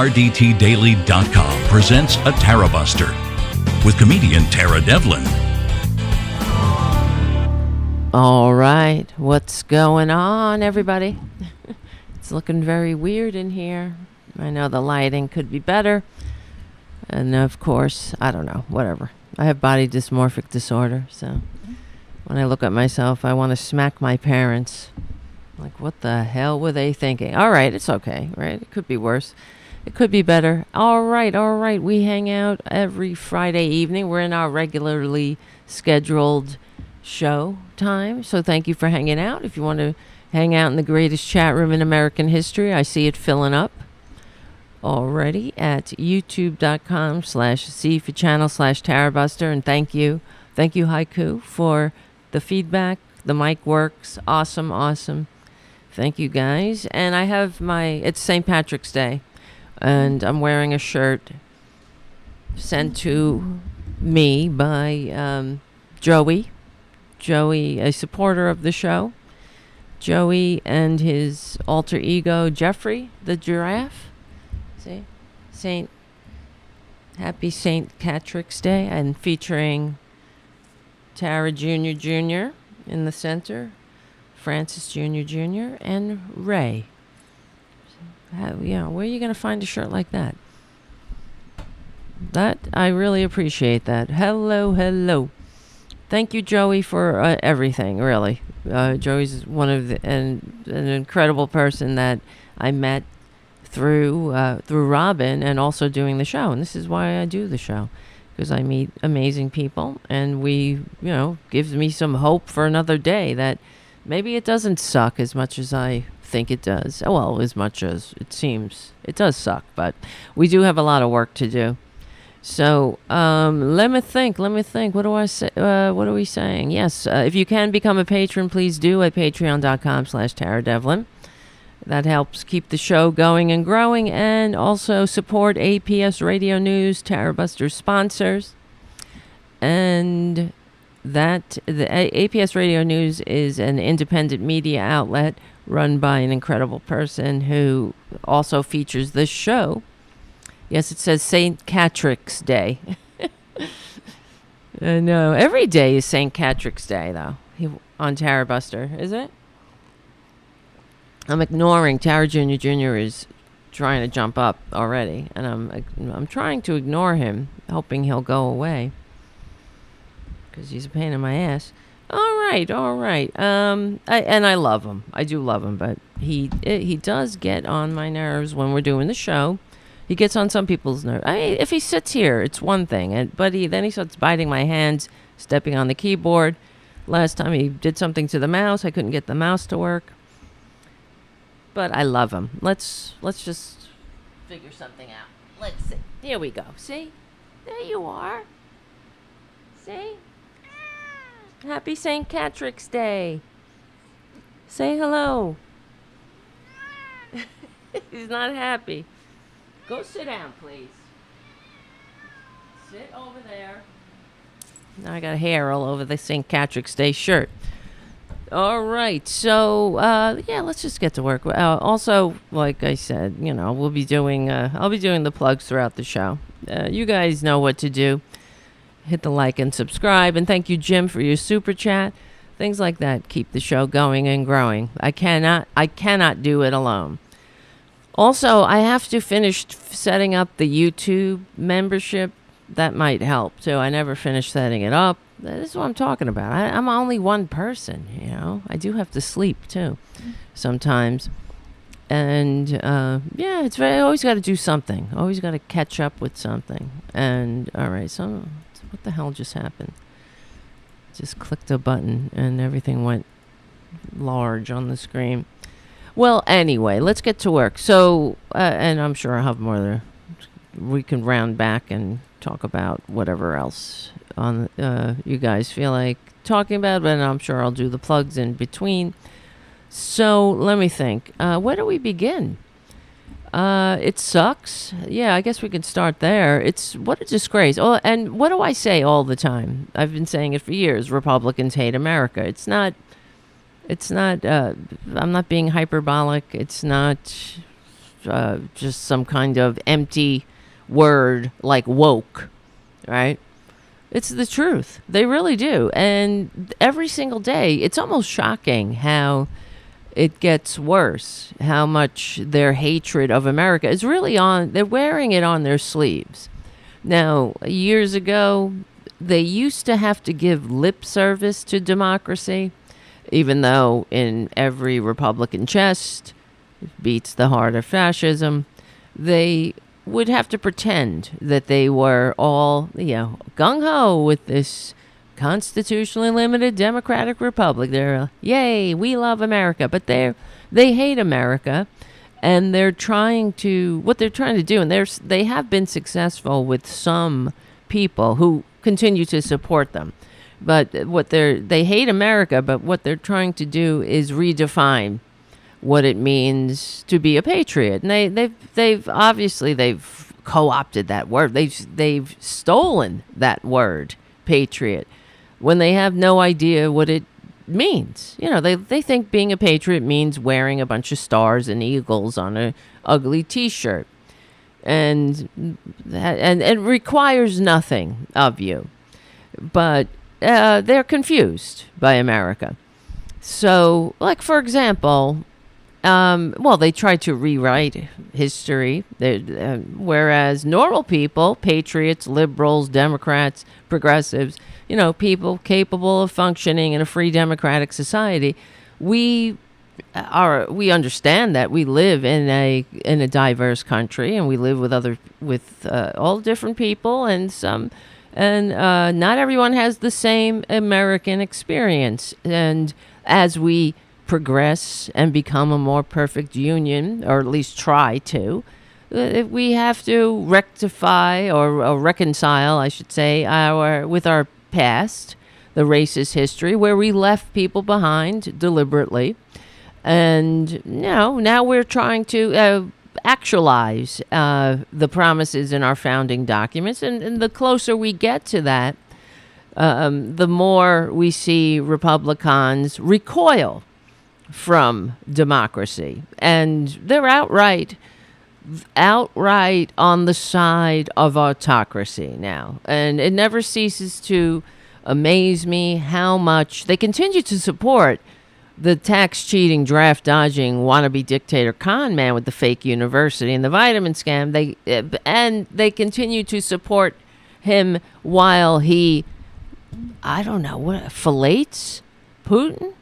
RDTDaily.com presents a Tarabuster with comedian Tara Devlin. All right, what's going on, everybody? It's looking very weird in here. I know the lighting could be better. And of course, I don't know, whatever. I have body dysmorphic disorder, so when I look at myself, I want to smack my parents. Like, what the hell were they thinking? All right, it's okay, right? It could be worse. It could be better. All right. We hang out every Friday evening. We're in our regularly scheduled show time, so thank you for hanging out. If you want to hang out in the greatest chat room in American history, I see it filling up already at youtube.com/C for channel/Tarabuster. And thank you Haiku for the feedback. The mic works. Awesome. Thank you guys. And I have it's St. Patrick's Day, and I'm wearing a shirt sent to me by Joey, a supporter of the show. Joey and his alter ego, Jeffrey, the giraffe. See? Happy St. Patrick's Day, and featuring Tara Jr. in the center, Francis Jr., and Ray. Where are you going to find a shirt like that? I really appreciate that. Hello. Thank you, Joey, for everything, really. Joey's an incredible person that I met through Robin, and also doing the show. And this is why I do the show, because I meet amazing people, and gives me some hope for another day that maybe it doesn't suck as much as I think it does. Well, as much as it seems. It does suck, but we do have a lot of work to do. So let me think. What do I say? What are we saying? Yes, if you can become a patron, please do at patreon.com/Tara Devlin. That helps keep the show going and growing, and also support APS Radio News, Tarabuster sponsors. And the APS Radio News is an independent media outlet run by an incredible person who also features this show. Yes, it says St. Patrick's Day. No, every day is St. Patrick's Day, though, on Tarabuster, is it? I'm ignoring Tara Jr. is trying to jump up already, and I'm trying to ignore him, hoping he'll go away, because he's a pain in my ass. All right. I love him. I do love him, but he does get on my nerves when we're doing the show. He gets on some people's nerves. If he sits here, it's one thing, but then he starts biting my hands, stepping on the keyboard. Last time he did something to the mouse. I couldn't get the mouse to work. But I love him. Let's just figure something out. Let's see. Here we go. See? There you are. See? Happy St. Patrick's Day. Say hello. He's not happy. Go sit down, please. Sit over there. Now I got hair all over the St. Patrick's Day shirt. All right, so let's just get to work. Also, like I said, I'll be doing the plugs throughout the show. You guys know what to do. Hit the like and subscribe, and thank you, Jim, for your super chat. Things like that keep the show going and growing. I cannot do it alone. Also, I have to finish setting up the YouTube membership. That might help too. I never finished setting it up. This is what I'm talking about. I'm only one person, I do have to sleep too sometimes. And it's I always got to do something. Always got to catch up with something. And all right, so what the hell just happened? Just clicked a button and everything went large on the screen. Well, anyway, let's get to work. So, and I'm sure I'll have more there. We can round back and talk about whatever else on you guys feel like talking about, but I'm sure I'll do the plugs in between. So let me think. Where do we begin? It sucks. Yeah, I guess we could start there. What a disgrace. Oh, and what do I say all the time? I've been saying it for years. Republicans hate America. It's not, I'm not being hyperbolic. It's not just some kind of empty word like woke, right? It's the truth. They really do. And every single day, it's almost shocking how it gets worse, how much their hatred of America is really they're wearing it on their sleeves. Now, years ago, they used to have to give lip service to democracy, even though in every Republican chest beats the heart of fascism. They would have to pretend that they were all, gung-ho with this constitutionally limited democratic republic. They're, yay, we love America. But they hate America, and what they're trying to do, and they have been successful with some people who continue to support them. But they hate America, but what they're trying to do is redefine what it means to be a patriot. And they've co-opted that word. They've stolen that word, patriot, when they have no idea what it means. They think being a patriot means wearing a bunch of stars and eagles on a ugly T-shirt, and it requires nothing of you. But they're confused by America. So, like, for example, they try to rewrite history, whereas normal people, patriots, liberals, Democrats, progressives, people capable of functioning in a free democratic society, we understand that we live in a diverse country, and we live with all different people, and not everyone has the same American experience. And as we progress and become a more perfect union, or at least try to, we have to rectify or reconcile, I should say, with our past, the racist history where we left people behind deliberately. And now we're trying to actualize the promises in our founding documents. And the closer we get to that, the more we see Republicans recoil from democracy. And they're outright on the side of autocracy now. And it never ceases to amaze me how much they continue to support the tax cheating, draft dodging, wannabe dictator con man with the fake university and the vitamin scam. They continue to support him while he, fillets Putin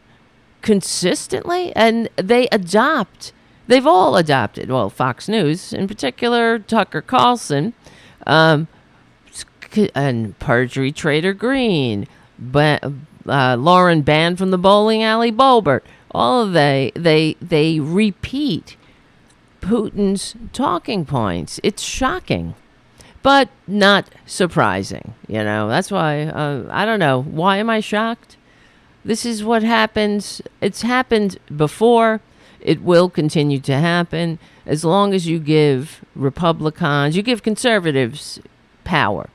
consistently. And they've all adopted, Fox News in particular, Tucker Carlson, and perjury trader Green, Lauren Band from the bowling alley Bolbert. All of they repeat Putin's talking points. It's shocking, but not surprising. That's why I don't know. Why am I shocked? This is what happens. It's happened before. It will continue to happen as long as you give conservatives power.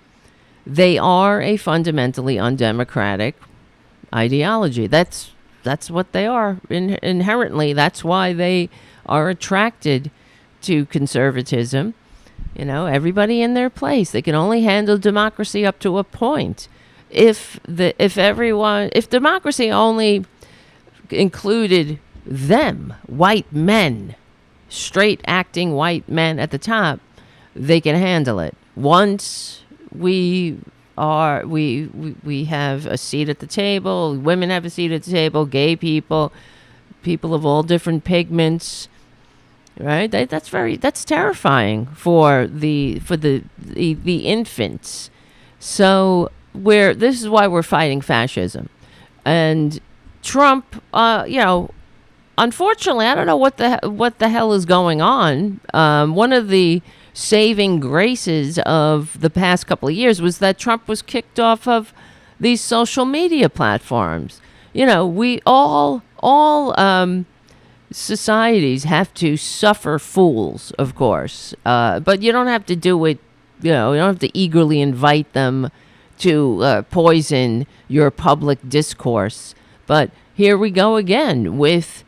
They are a fundamentally undemocratic ideology. That's what they are inherently. That's why they are attracted to conservatism. Everybody in their place. They can only handle democracy up to a point. If democracy only included them, white men, straight acting white men at the top, they can handle it. Once we have a seat at the table, women have a seat at the table, gay people of all different pigments, right? That's terrifying for the infants. So this is why we're fighting fascism. And Trump, unfortunately, I don't know what the hell is going on. One of the saving graces of the past couple of years was that Trump was kicked off of these social media platforms. We all societies have to suffer fools, of course, but you don't have to do it. You don't have to eagerly invite them to poison your public discourse. But here we go again with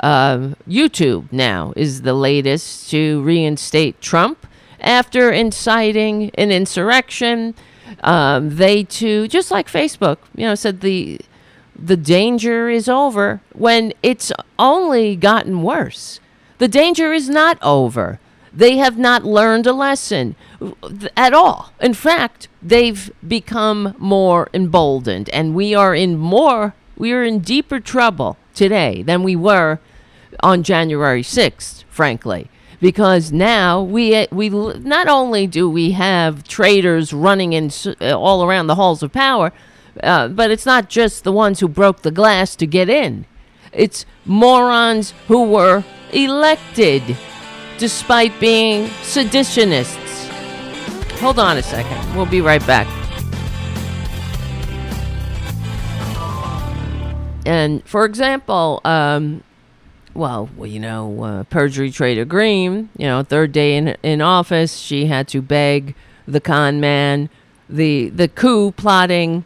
YouTube now is the latest to reinstate Trump after inciting an insurrection. They too, just like Facebook, said the danger is over when it's only gotten worse. The danger is not over. They have not learned a lesson at all. In fact, they've become more emboldened, and we are in deeper trouble today than we were on January 6th, frankly, because now we not only do we have traitors running in all around the halls of power, but it's not just the ones who broke the glass to get in. It's morons who were elected despite being seditionists. Hold on a second. We'll be right back. And for example, perjury trader Green, third day in office, she had to beg the con man, the coup plotting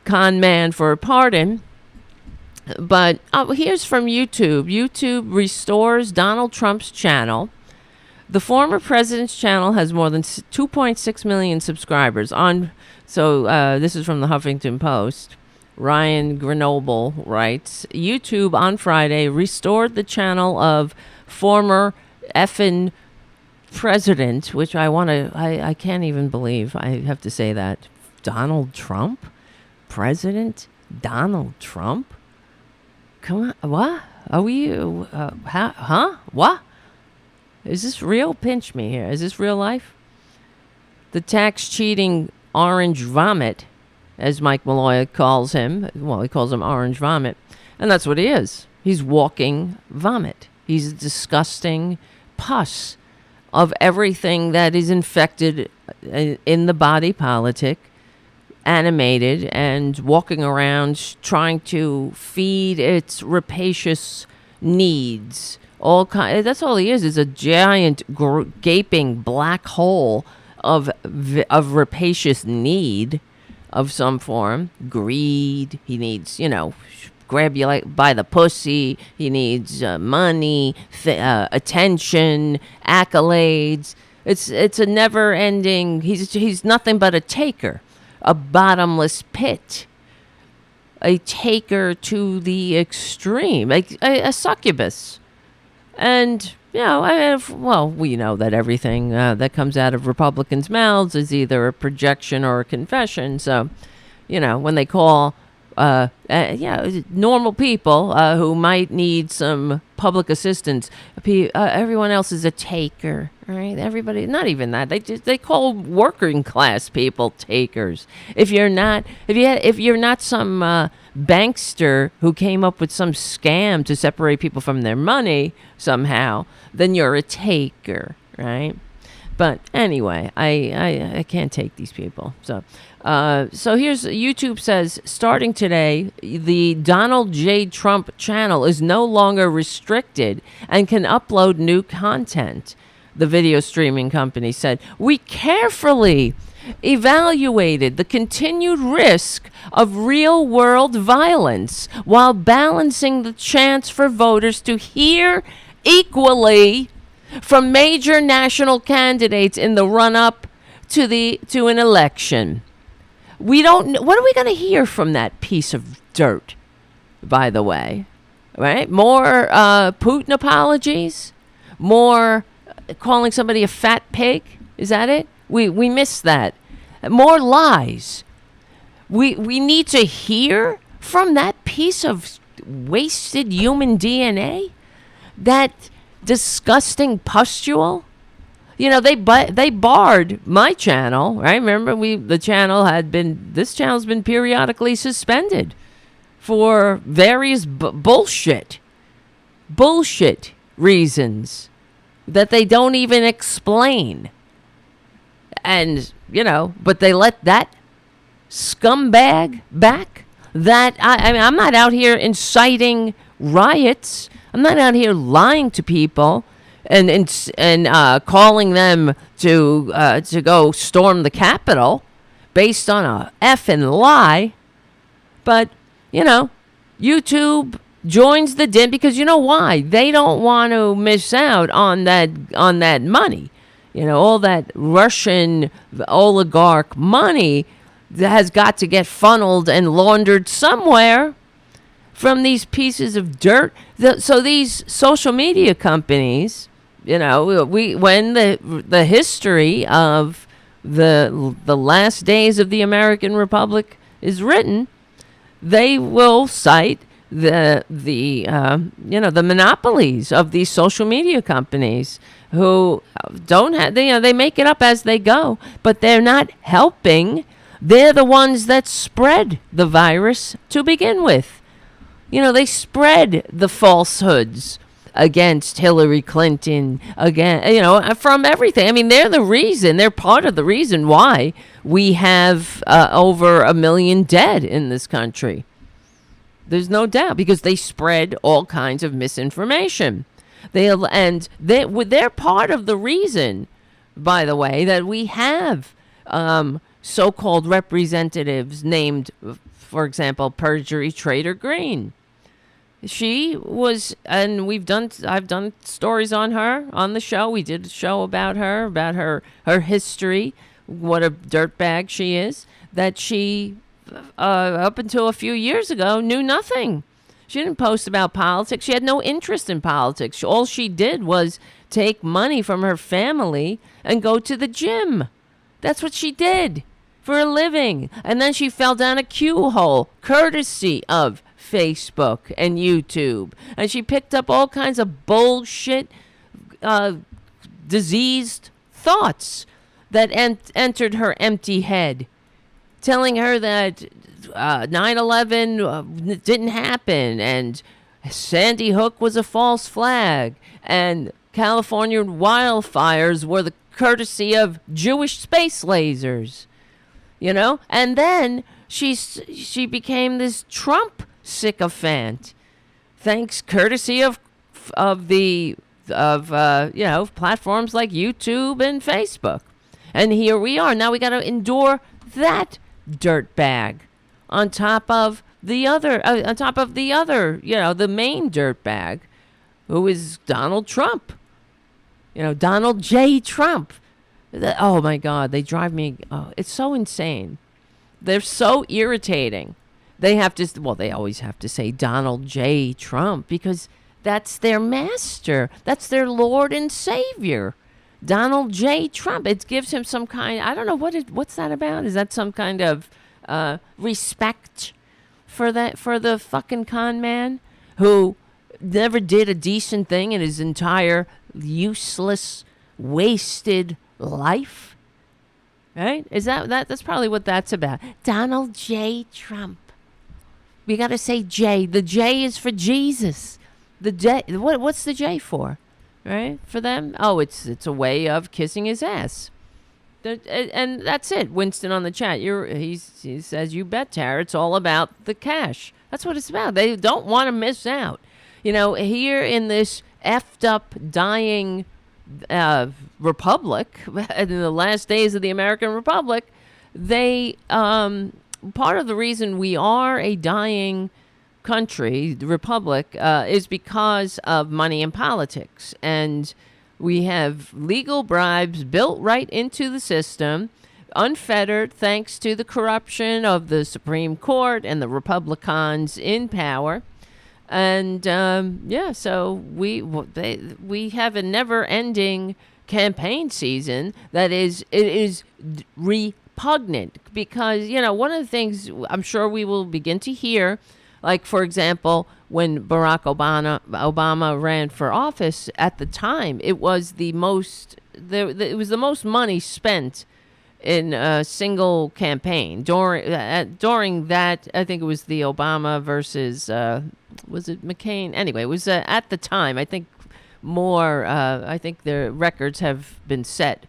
con man for a pardon. But here's from YouTube. YouTube restores Donald Trump's channel. The former president's channel has more than 2.6 million subscribers. This is from the Huffington Post. Ryan Grenoble writes, YouTube on Friday restored the channel of former effing president, which I can't even believe I have to say that. Donald Trump? President Donald Trump? Come on, what? Are we, what? Is this real? Pinch me here. Is this real life? The tax cheating orange vomit, as Mike Malloy calls him. Well, he calls him orange vomit. And that's what he is. He's walking vomit. He's a disgusting pus of everything that is infected in the body politic, animated and walking around trying to feed its rapacious needs. That's all he is a giant gaping black hole of rapacious need of some form. Greed. He needs, grab you by the pussy. He needs money, attention, accolades. It's a never ending. He's nothing but a taker, a bottomless pit, a taker to the extreme, a succubus. And, we know that everything that comes out of Republicans' mouths is either a projection or a confession. So, when they call, normal people who might need some public assistance, everyone else is a taker, right? Everybody, not even that. They call working class people takers. If you're not some bankster who came up with some scam to separate people from their money somehow, then you're a taker, right? But anyway, I can't take these people. So here's YouTube says, starting today, the Donald J. Trump channel is no longer restricted and can upload new content. The video streaming company said, we carefully evaluated the continued risk of real-world violence while balancing the chance for voters to hear equally from major national candidates in the run-up to an election. What are we going to hear from that piece of dirt, by the way? Right? More Putin apologies? More calling somebody a fat pig? Is that it? We missed that. More lies. We need to hear from that piece of wasted human DNA, that disgusting pustule. They barred my channel, right? Remember, this channel's been periodically suspended for various bullshit reasons that they don't even explain. And, but they let that scumbag back. That I'm not out here inciting riots. I'm not out here lying to people and calling them to go storm the Capitol based on a effing lie. But, YouTube joins the din because you know why? They don't want to miss out on that money. All that Russian oligarch money that has got to get funneled and laundered somewhere from these pieces of dirt. So these social media companies, when the history of the last days of the American Republic is written, they will cite the monopolies of these social media companies who don't have, they make it up as they go, but they're not helping. They're the ones that spread the virus to begin with. They spread the falsehoods against Hillary Clinton, from everything. I mean, they're part of the reason why we have over 1 million dead in this country. There's no doubt, because they spread all kinds of misinformation. They're part of the reason, by the way, that we have so-called representatives named, for example, Perjury Trader Green. She was, and I've done stories on her on the show. We did a show about her history, what a dirtbag she is, that she, up until a few years ago, knew nothing. She didn't post about politics. She had no interest in politics. All she did was take money from her family and go to the gym. That's what she did for a living. And then she fell down a Q hole, courtesy of Facebook and YouTube. And she picked up all kinds of bullshit, diseased thoughts that entered her empty head, telling her that 9/11 didn't happen, and Sandy Hook was a false flag, and California wildfires were the courtesy of Jewish space lasers, And then she became this Trump sycophant, courtesy of platforms like YouTube and Facebook. And here we are. Now we got to endure that dirtbag on top of the other, the main dirtbag, who is Donald Trump. Donald J. Trump. Oh my God, they drive me. Oh, it's so insane. They're so irritating. They always have to say Donald J. Trump because that's their master. That's their Lord and Savior. Donald J. Trump. It gives him some kind, I don't know, what's that about? Is that some kind of respect for the fucking con man who never did a decent thing in his entire useless, wasted life? Right? Is that's probably what that's about. Donald J. Trump. We got to say J. The J is for Jesus. The J. What's the J for? Right? For them? Oh, it's a way of kissing his ass. And that's it. Winston on the chat. He says, you bet, Tara. It's all about the cash. That's what it's about. They don't want to miss out. Here in this effed up, dying republic, in the last days of the American Republic, they part of the reason we are a dying country, the republic, is because of money and politics. And we have legal bribes built right into the system, unfettered, thanks to the corruption of the Supreme Court and the Republicans in power. And so we have a never-ending campaign season that is repugnant because, one of the things I'm sure we will begin to hear, like, for example, when Barack Obama ran for office at the time, it was the most money spent in a single campaign during that. I think it was the Obama versus was it McCain? Anyway, it was at the time. I think more. I think the records have been set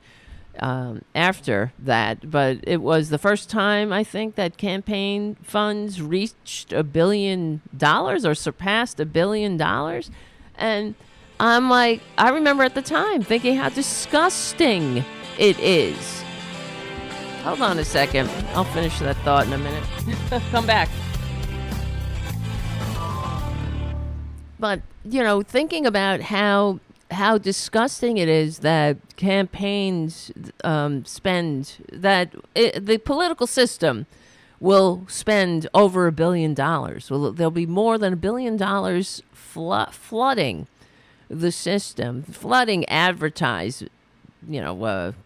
after that, but it was the first time I think that campaign funds reached $1 billion or surpassed $1 billion. And I'm like, I remember at the time thinking how disgusting it is. Hold on a second. I'll finish that thought in a minute. Come back. But, thinking about how disgusting it is that campaigns spend, the political system will spend over $1 billion. Well, there'll be more than $1 billion flooding the system, flooding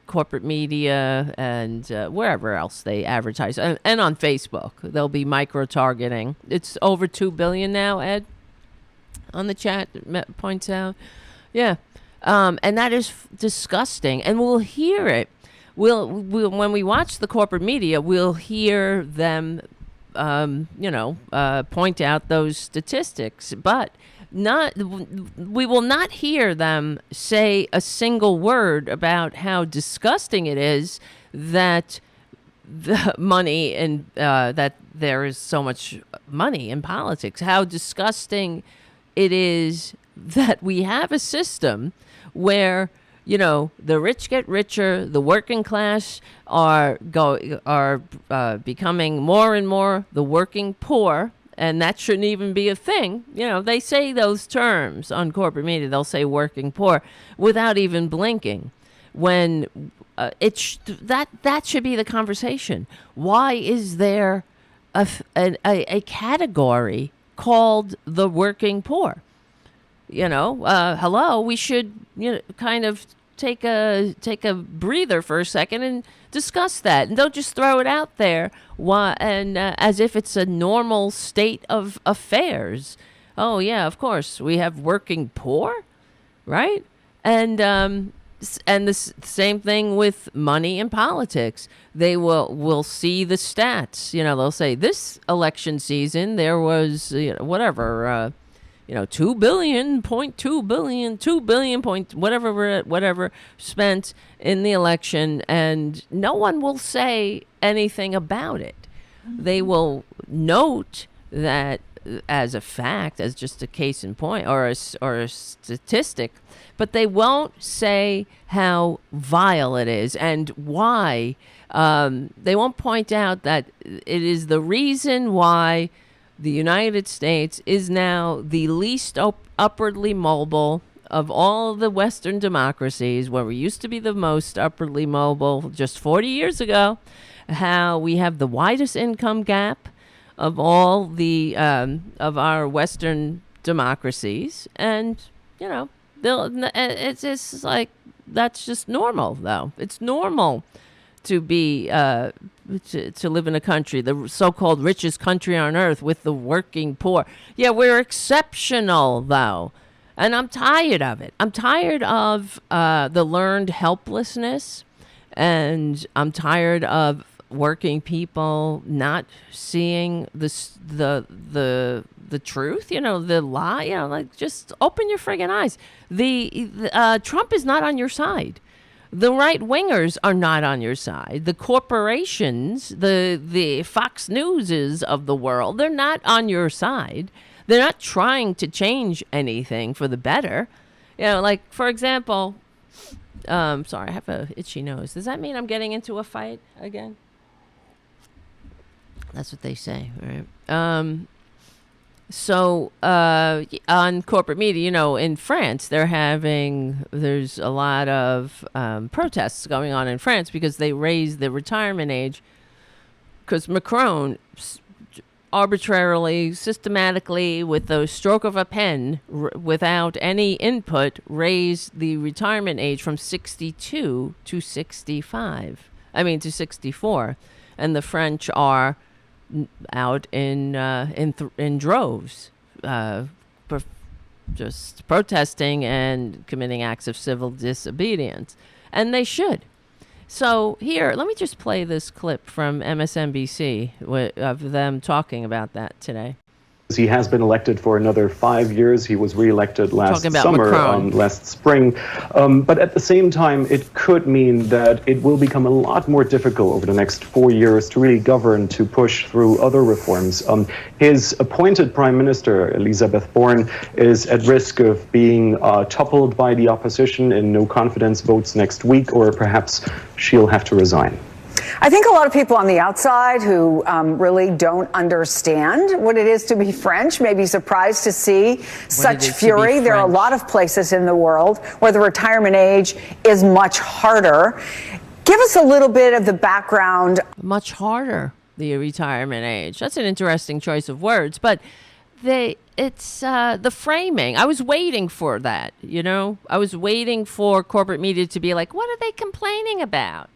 corporate media and wherever else they advertise, and on Facebook. There'll be micro-targeting. It's over $2 billion now, Ed, on the chat points out. Yeah. And that is disgusting. And we'll hear it. We'll when we watch the corporate media, we'll hear them, point out those statistics, but we will not hear them say a single word about how disgusting it is that the money and that there is so much money in politics. How disgusting it is that we have a system where the rich get richer, the working class are becoming more and more the working poor. And that shouldn't even be a thing. They say those terms on corporate media. They'll say working poor without even blinking. When that should be the conversation. Why is there a category called the working poor? Hello, we should kind of take a breather for a second and discuss that, and don't just throw it out there. As if it's a normal state of affairs. Oh yeah, of course we have working poor, right? And the same thing with money in politics. They will see the stats. They'll say this election season there was whatever. 2 billion, 0.2 billion, 2 billion, whatever spent in the election, and no one will say anything about it. They will note that as a fact, as just a case in point, or a statistic, but they won't say how vile it is and why. They won't point out that it is the reason why the United States is now the least upwardly mobile of all the Western democracies, where we used to be the most upwardly mobile just 40 years ago. How we have the widest income gap of all the of our Western democracies, and it's just like that's just normal, though. It's normal to be to live in a country, the so-called richest country on earth, with the working poor. Yeah, we're exceptional, though, and I'm tired of it. I'm tired of the learned helplessness, and I'm tired of working people not seeing the truth, the lie. Like, just open your friggin' eyes. The Trump is not on your side. The right-wingers are not on your side. The corporations, the Fox Newses of the world, they're not on your side. They're not trying to change anything for the better. Like, for example, sorry, I have a itchy nose. Does that mean I'm getting into a fight again? That's what they say, right? So on corporate media, in France, there's a lot of protests going on in France because they raised the retirement age, because Macron arbitrarily, systematically, with the stroke of a pen, without any input, raised the retirement age from 62 to 65. to 64. And the French are out in droves, just protesting and committing acts of civil disobedience, and they should. So here, let me just play this clip from MSNBC of them talking about that today. He has been elected for another 5 years. He was re-elected last summer, last spring. But at the same time, it could mean that it will become a lot more difficult over the next 4 years to really govern, to push through other reforms. His appointed prime minister, Elizabeth Borne, is at risk of being toppled by the opposition in no confidence votes next week, or perhaps she'll have to resign. I think a lot of people on the outside who really don't understand what it is to be French may be surprised to see such fury. There are a lot of places in the world where the retirement age is much harder. Give us a little bit of the background. Much harder, the retirement age. That's an interesting choice of words, but it's the framing. I was waiting for that, you know? I was waiting for corporate media to be like, what are they complaining about?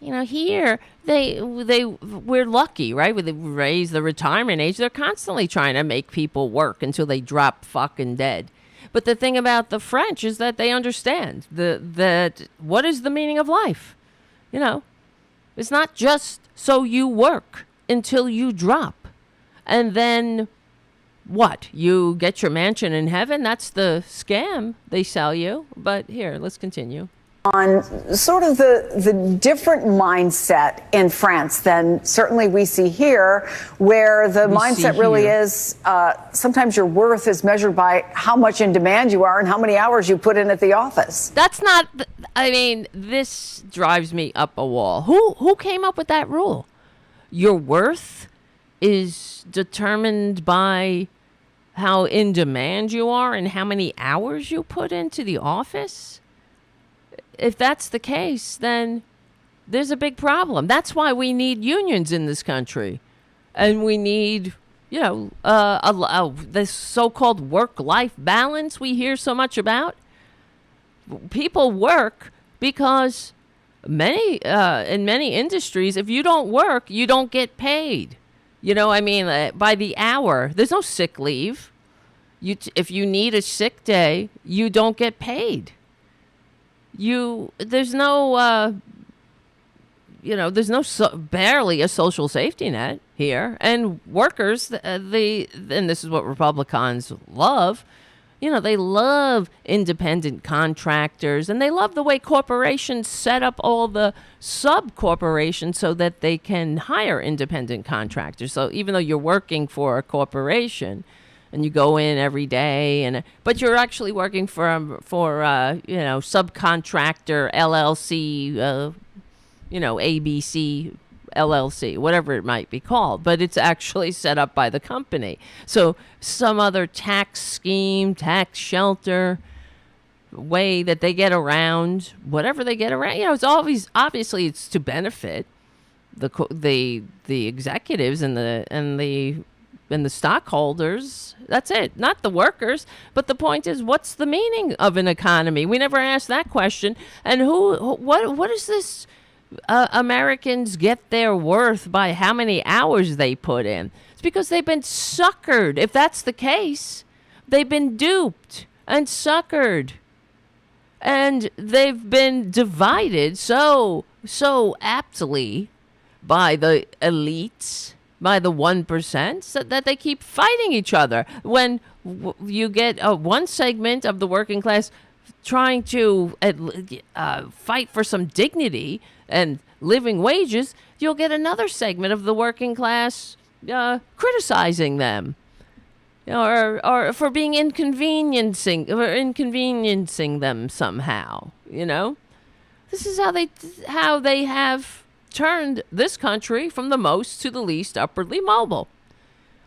You know, here we're lucky, right? They raise the retirement age. They're constantly trying to make people work until they drop fucking dead. But the thing about the French is that they understand that what is the meaning of life? You know, it's not just so you work until you drop. And then what? You get your mansion in heaven? That's the scam they sell you. But here, let's continue. On sort of the different mindset in France than certainly we see here, where the mindset really is sometimes your worth is measured by how much in demand you are and how many hours you put in at the office. That's not, I mean, this drives me up a wall. Who came up with that rule? Your worth is determined by how in demand you are and how many hours you put into the office? If that's the case, then there's a big problem. That's why we need unions in this country. And we need, you know, this so-called work-life balance we hear so much about. People work because in many industries, if you don't work, you don't get paid. You know, I mean, by the hour. There's no sick leave. If you need a sick day, you don't get paid. There's no, barely a social safety net here. And workers, and this is what Republicans love, you know, they love independent contractors, and they love the way corporations set up all the sub-corporations so that they can hire independent contractors. So even though you're working for a corporation, and you go in every day, but you're actually working for subcontractor LLC, ABC LLC, whatever it might be called, but it's actually set up by the company. So some other tax scheme, tax shelter way that they get around, whatever they get around, you know, it's always obviously it's to benefit the executives and the stockholders. That's it, not the workers. But the point is, what's the meaning of an economy? We never asked that question. And what is this? Americans get their worth by how many hours they put in. It's because they've been suckered. If that's the case, they've been duped and suckered. And they've been divided so aptly by the elites, by the 1%, so that they keep fighting each other. When you get one segment of the working class trying to fight for some dignity and living wages, you'll get another segment of the working class criticizing them, or for being inconveniencing them somehow. You know, this is how they have turned this country from the most to the least upwardly mobile.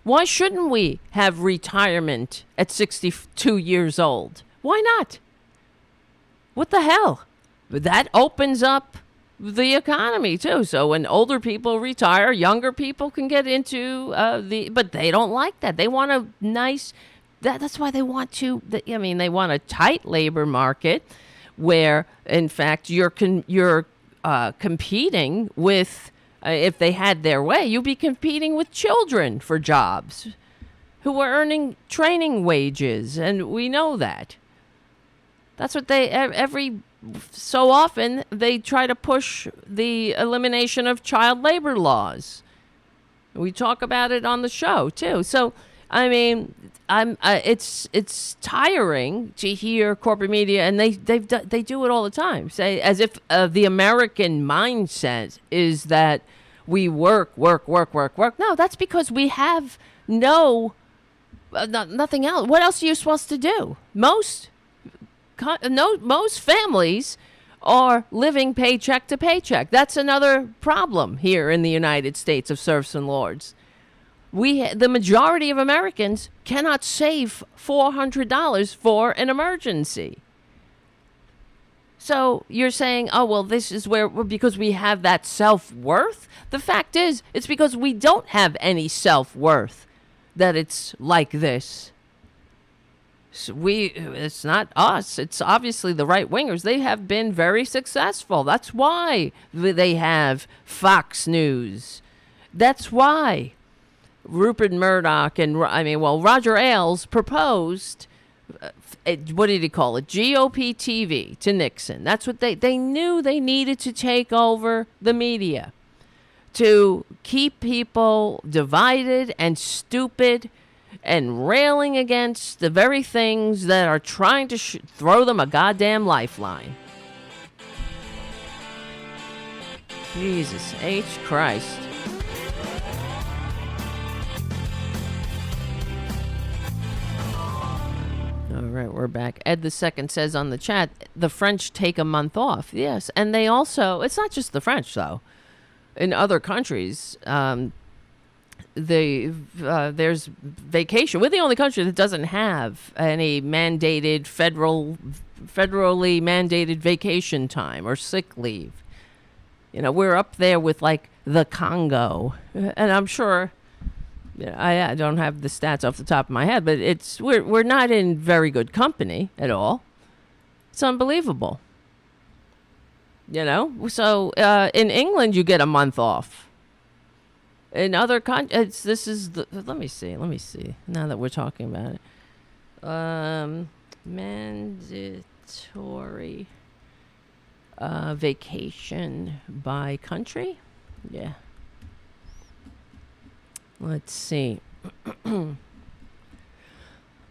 Why shouldn't we have retirement at 62 years old? Why not? What the hell? That opens up the economy too. So when older people retire, younger people can get into but they don't like that. They want a nice, that's why they want they want a tight labor market where in fact you're competing with, if they had their way, you'd be competing with children for jobs who are earning training wages. And we know that. That's what every so often they try to push the elimination of child labor laws. We talk about it on the show too. So, I mean, it's tiring to hear corporate media, and they do it all the time. Say as if the American mindset is that we work. No, that's because we have nothing else. What else are you supposed to do? Most families are living paycheck to paycheck. That's another problem here in the United States of serfs and lords. The majority of Americans cannot save $400 for an emergency. So you're saying, oh, well, this is because we have that self-worth? The fact is, it's because we don't have any self-worth that it's like this. So it's not us. It's obviously the right-wingers. They have been very successful. That's why they have Fox News. That's why Rupert Murdoch Roger Ailes proposed, what did he call it? GOP TV to Nixon. That's what they knew they needed to take over the media, to keep people divided and stupid and railing against the very things that are trying to throw them a goddamn lifeline. Jesus H. Christ. All right, we're back. Ed II says on the chat, the French take a month off. Yes, and they also, it's not just the French, though. In other countries, there's vacation. We're the only country that doesn't have any mandated federally mandated vacation time or sick leave. You know, we're up there with like the Congo, and I'm sure. I don't have the stats off the top of my head, but we're not in very good company at all. It's unbelievable. You know, so in England you get a month off. In other countries, let me see. Now that we're talking about it, mandatory vacation by country. Yeah. Let's see. The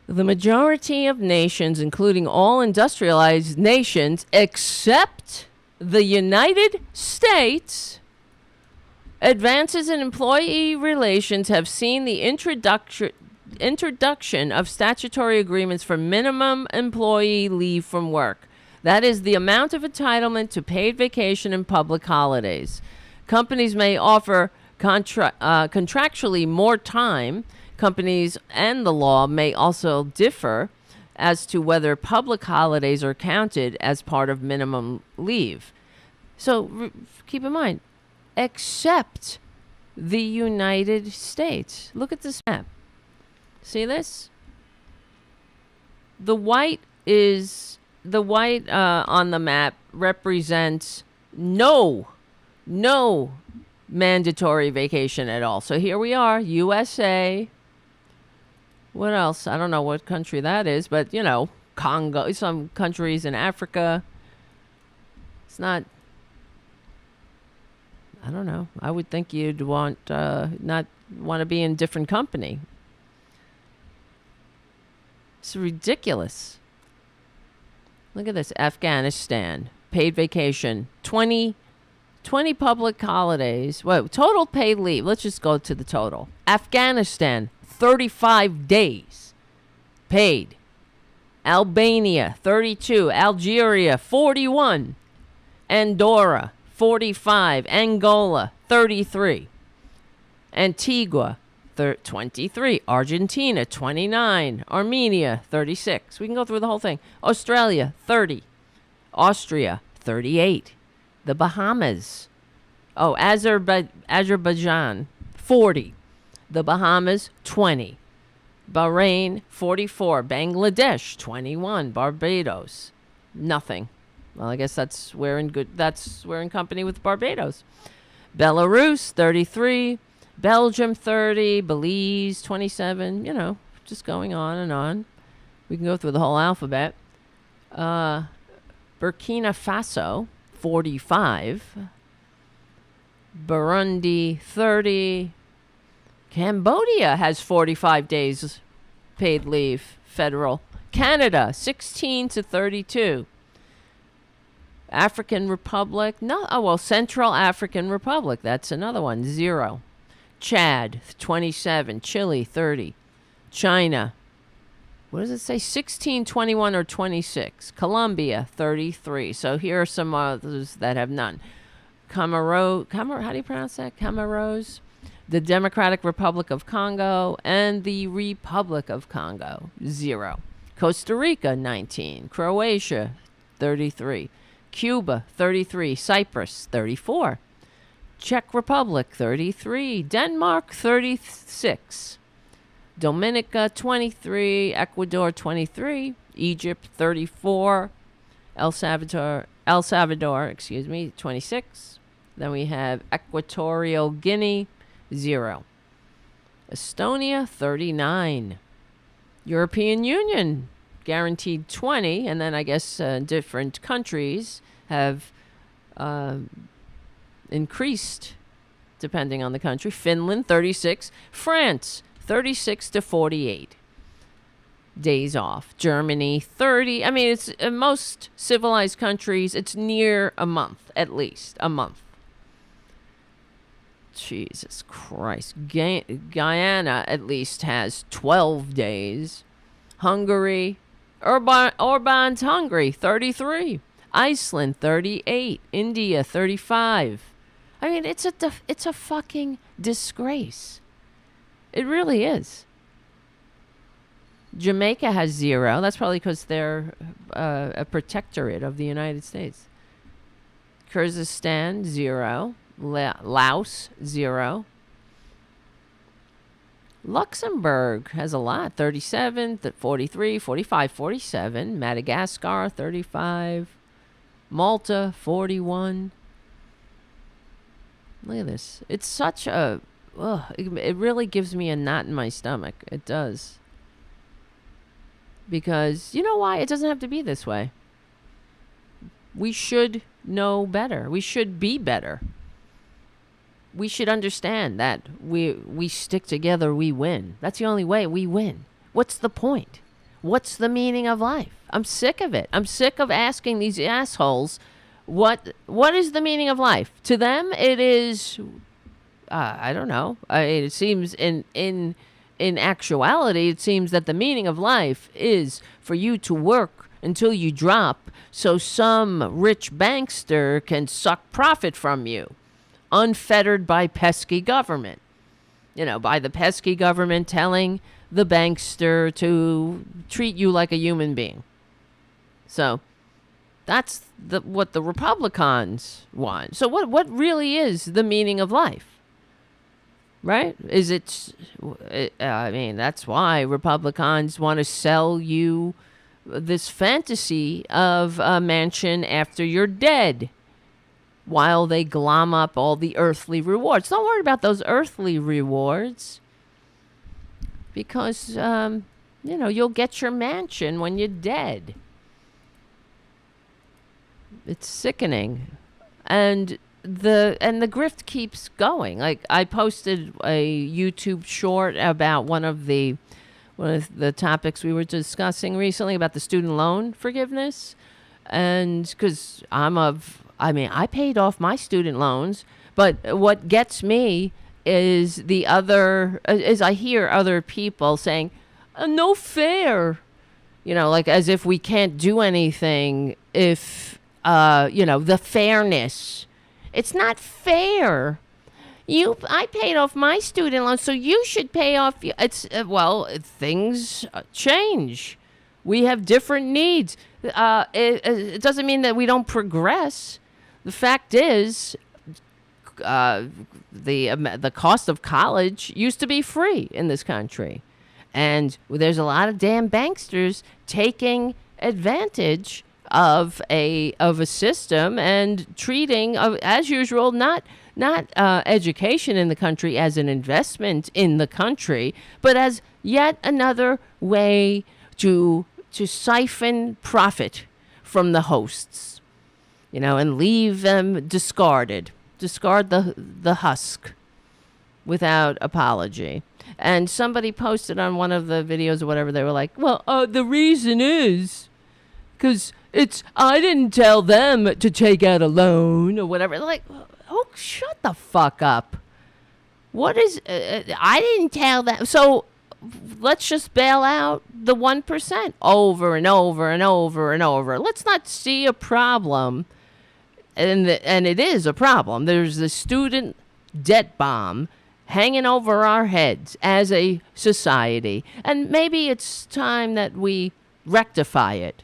majority of nations, including all industrialized nations, except the United States, advances in employee relations have seen the introduction of statutory agreements for minimum employee leave from work. That is the amount of entitlement to paid vacation and public holidays. Companies may offer contractually more time. Companies and the law may also differ as to whether public holidays are counted as part of minimum leave. So keep in mind, except the United States. Look at this map. See this? The white on the map represents no mandatory vacation at all. So here we are, USA. What else? I don't know what country that is, but you know, Congo, some countries in Africa. It's not, I don't know. I would think you'd not want to be in different company. It's ridiculous. Look at this. Afghanistan, paid vacation, 20 public holidays. Well, total paid leave. Let's just go to the total. Afghanistan, 35 days paid. Albania, 32. Algeria, 41. Andorra, 45. Angola, 33. Antigua, 23. Argentina, 29. Armenia, 36. We can go through the whole thing. Australia, 30. Austria, 38. The Bahamas. Oh, Azerbaijan, 40. The Bahamas, 20. Bahrain, 44. Bangladesh, 21. Barbados, nothing. Well, I guess we're in company with Barbados. Belarus, 33. Belgium, 30. Belize, 27. You know, just going on and on. We can go through the whole alphabet. Burkina Faso, 45. Burundi, 30. Cambodia has 45 days paid leave, federal. Canada, 16 to 32. African Republic, Central African Republic, that's another one, 0. Chad, 27. Chile, 30. China, what does it say? 16, 21, or 26. Colombia, 33. So here are some others that have none. How do you pronounce that? Comoros, the Democratic Republic of Congo, and the Republic of Congo, 0. Costa Rica, 19. Croatia, 33. Cuba, 33. Cyprus, 34. Czech Republic, 33. Denmark, 36. Dominica, 23. Ecuador, 23. Egypt, 34. El Salvador, 26. Then we have Equatorial Guinea, 0. Estonia, 39. European Union, guaranteed 20. And then I guess different countries have increased depending on the country. Finland, 36. France, 36 to 48 days off. Germany, 30. I mean, it's in most civilized countries, it's near a month, at least a month. Jesus Christ. Guyana at least has 12 days. Hungary, Orban's Hungary, 33. Iceland, 38. India, 35. I mean, it's a fucking disgrace. It really is. Jamaica has 0. That's probably because they're a protectorate of the United States. Kyrgyzstan, 0. Laos, 0. Luxembourg has a lot. 37, 43, 45, 47. Madagascar, 35. Malta, 41. Look at this. It's such a... it really gives me a knot in my stomach. It does. Because, you know why? It doesn't have to be this way. We should know better. We should be better. We should understand that we stick together, we win. That's the only way we win. What's the point? What's the meaning of life? I'm sick of it. I'm sick of asking these assholes, what is the meaning of life? To them, it is, I don't know. It seems in actuality, it seems that the meaning of life is for you to work until you drop so some rich bankster can suck profit from you. Unfettered by pesky government. You know, by the pesky government telling the bankster to treat you like a human being. So that's what the Republicans want. So what really is the meaning of life? Right? Is it, I mean, that's why Republicans want to sell you this fantasy of a mansion after you're dead, while they glom up all the earthly rewards. Don't worry about those earthly rewards, because, you'll get your mansion when you're dead. It's sickening. And the grift keeps going. Like, I posted a YouTube short about one of the topics we were discussing recently about the student loan forgiveness. And because I paid off my student loans, but what gets me is I hear other people saying, no fair, like as if we can't do anything if, the fairness. It's not fair. I paid off my student loans, so you should pay off. Things change. We have different needs. It doesn't mean that we don't progress. The fact is, the cost of college used to be free in this country, and there's a lot of damn banksters taking advantage of a system and treating, as usual, not education in the country as an investment in the country, but as yet another way to siphon profit from the hosts, and leave them discarded. Discard the husk without apology. And somebody posted on one of the videos or whatever, they were like, well, the reason is because I didn't tell them to take out a loan or whatever. Like, oh, shut the fuck up. What is, I didn't tell them. So let's just bail out the 1% over and over and over and over. Let's not see a problem, and it is a problem. There's the student debt bomb hanging over our heads as a society, and maybe it's time that we rectify it,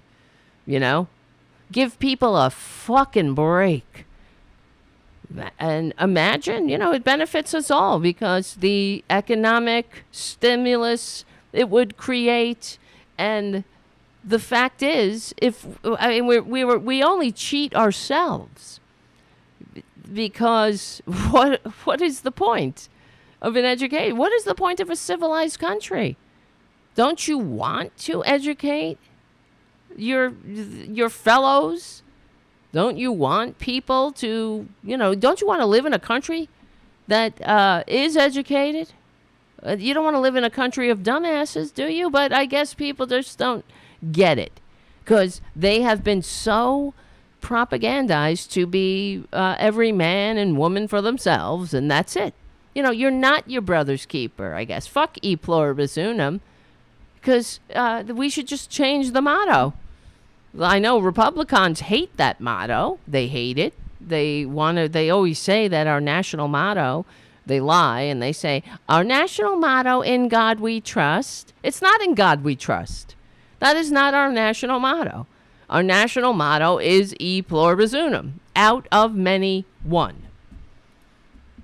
Give people a fucking break. And imagine, it benefits us all because the economic stimulus it would create, and the fact is, we only cheat ourselves because what is the point of an education? What is the point of a civilized country? Don't you want to educate your fellows? Don't you want people to, don't you want to live in a country that is educated? You don't want to live in a country of dumbasses, do you? But I guess people just don't get it because they have been so propagandized to be every man and woman for themselves, and that's it. You're not your brother's keeper, I guess. Fuck e pluribus unum, because we should just change the motto. I know Republicans hate that motto. They hate it. They always say that our national motto, they lie and they say, our national motto, in God we trust. It's not in God we trust. That is not our national motto. Our national motto is e pluribus unum, out of many, one.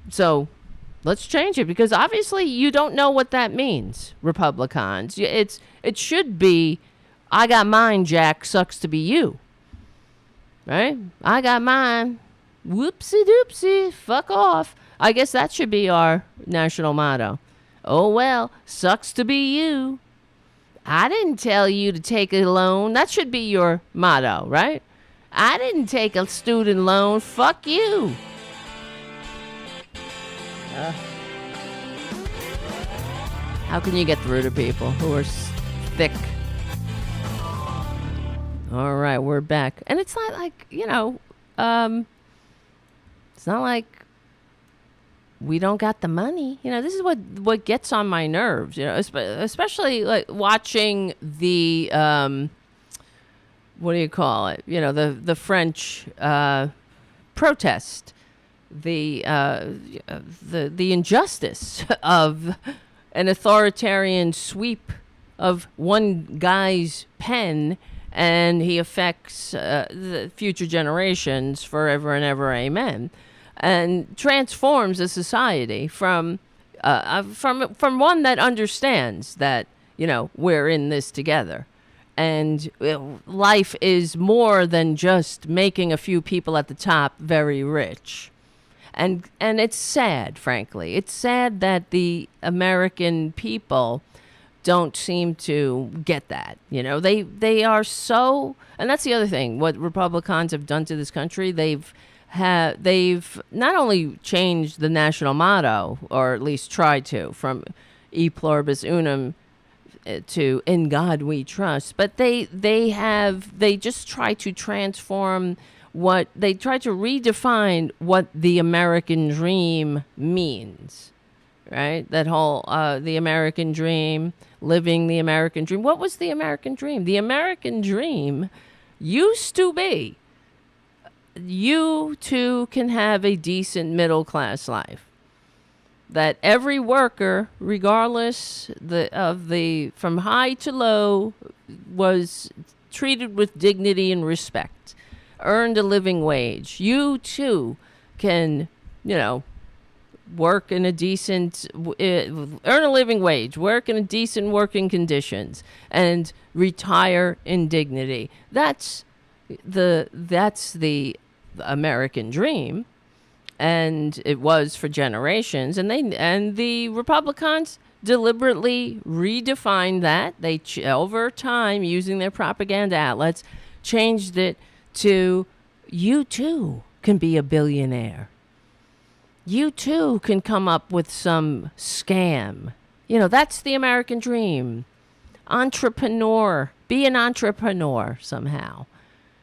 So let's change it because obviously you don't know what that means, Republicans. It should be, I got mine, Jack, sucks to be you. Right? I got mine. Whoopsie doopsie. Fuck off. I guess that should be our national motto. Oh, well, sucks to be you. I didn't tell you to take a loan. That should be your motto, right? I didn't take a student loan. Fuck you. How can you get through to people who are thick? All right, we're back. And it's not like, it's not like we don't got the money. This is what gets on my nerves, especially like watching the, what do you call it? The French protest, the injustice of an authoritarian sweep of one guy's pen, and he affects the future generations forever and ever, amen, and transforms a society from one that understands that, we're in this together. And life is more than just making a few people at the top very rich. And it's sad, frankly. It's sad that the American people don't seem to get that. They are so, and that's the other thing. What Republicans have done to this country, they've not only changed the national motto, or at least tried to, from e pluribus unum to in God we trust, but they just try to transform they try to redefine what the American dream means. Right? That whole, the American dream, living the American dream. What was the American dream? The American dream used to be, you too can have a decent middle class life. That every worker, regardless from high to low, was treated with dignity and respect, earned a living wage. You too can, work in a decent, earn a living wage, work in a decent working conditions, and retire in dignity. That's the American dream, and it was for generations. And the Republicans deliberately redefined that. They over time, using their propaganda outlets, changed it to, you too can be a billionaire. You too can come up with some scam. That's the American dream. Entrepreneur. Be an entrepreneur somehow.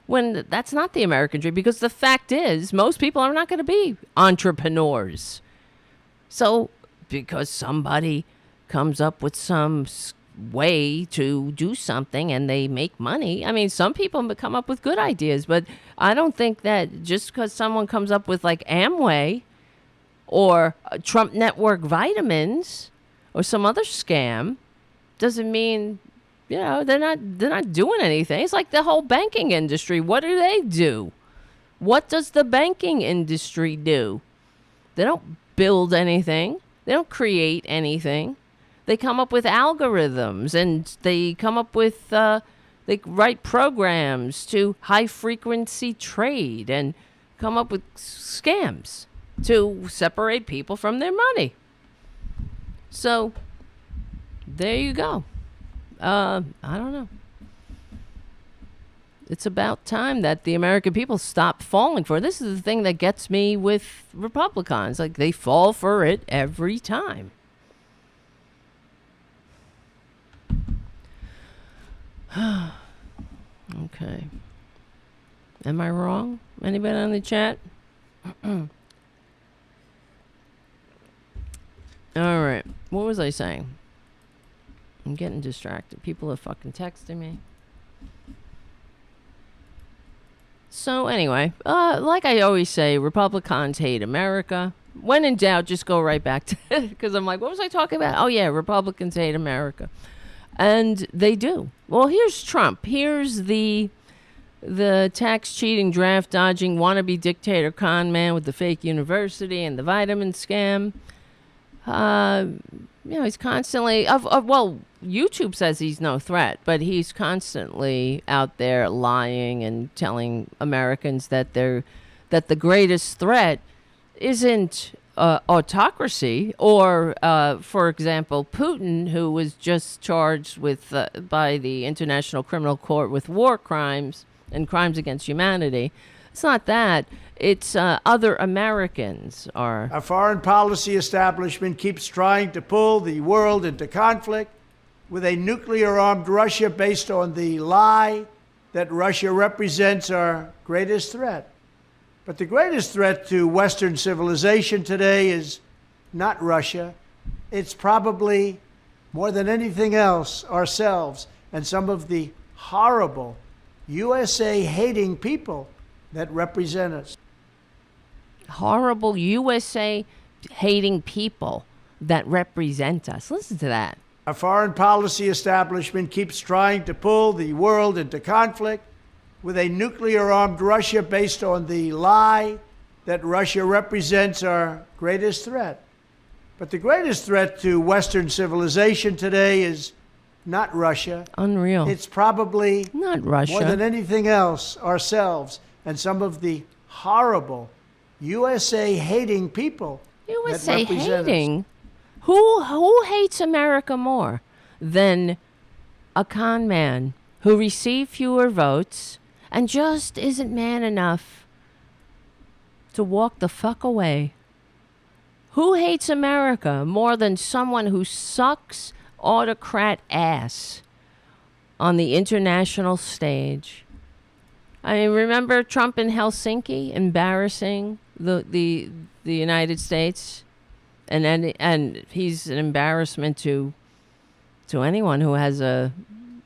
When that's not the American dream, because the fact is, most people are not going to be entrepreneurs. So, because somebody comes up with some way to do something and they make money. I mean, some people come up with good ideas, but I don't think that just because someone comes up with like Amway or Trump Network vitamins or some other scam doesn't mean, they're not doing anything. It's like the whole banking industry. What do they do? What does the banking industry do? They don't build anything. They don't create anything. They come up with algorithms and they come up with, they write programs to high frequency trade and come up with scams to separate people from their money. So there you go. I don't know. It's about time that the American people stop falling for it. This is the thing that gets me with Republicans. Like, they fall for it every time. Okay. Am I wrong? Anybody on the chat? All right. What was I saying? I'm getting distracted. People are fucking texting me. So anyway, like I always say, Republicans hate America. When in doubt, just go right back to it. Because I'm like, what was I talking about? Oh, yeah, Republicans hate America. And they do. Well, here's Trump. Here's the tax cheating, draft dodging, wannabe dictator con man with the fake university and the vitamin scam. He's constantly well, YouTube says he's no threat, but he's constantly out there lying and telling Americans that the greatest threat isn't autocracy or, for example, Putin, who was just charged with by the International Criminal Court with war crimes and crimes against humanity. It's not that. It's other Americans are. Our foreign policy establishment keeps trying to pull the world into conflict with a nuclear-armed Russia based on the lie that Russia represents our greatest threat. But the greatest threat to Western civilization today is not Russia. It's probably, more than anything else, ourselves and some of the horrible USA-hating people that represent us. Horrible USA-hating people that represent us. Listen to that. Our foreign policy establishment keeps trying to pull the world into conflict with a nuclear-armed Russia based on the lie that Russia represents our greatest threat. But the greatest threat to Western civilization today is not Russia. Unreal. It's probably, not Russia, more than anything else, ourselves and some of the horrible USA-hating people that represent us. Who hates America more than a con man who received fewer votes and just isn't man enough to walk the fuck away? Who hates America more than someone who sucks autocrat ass on the international stage? I mean, remember Trump in Helsinki embarrassing the United States, and he's an embarrassment to anyone who has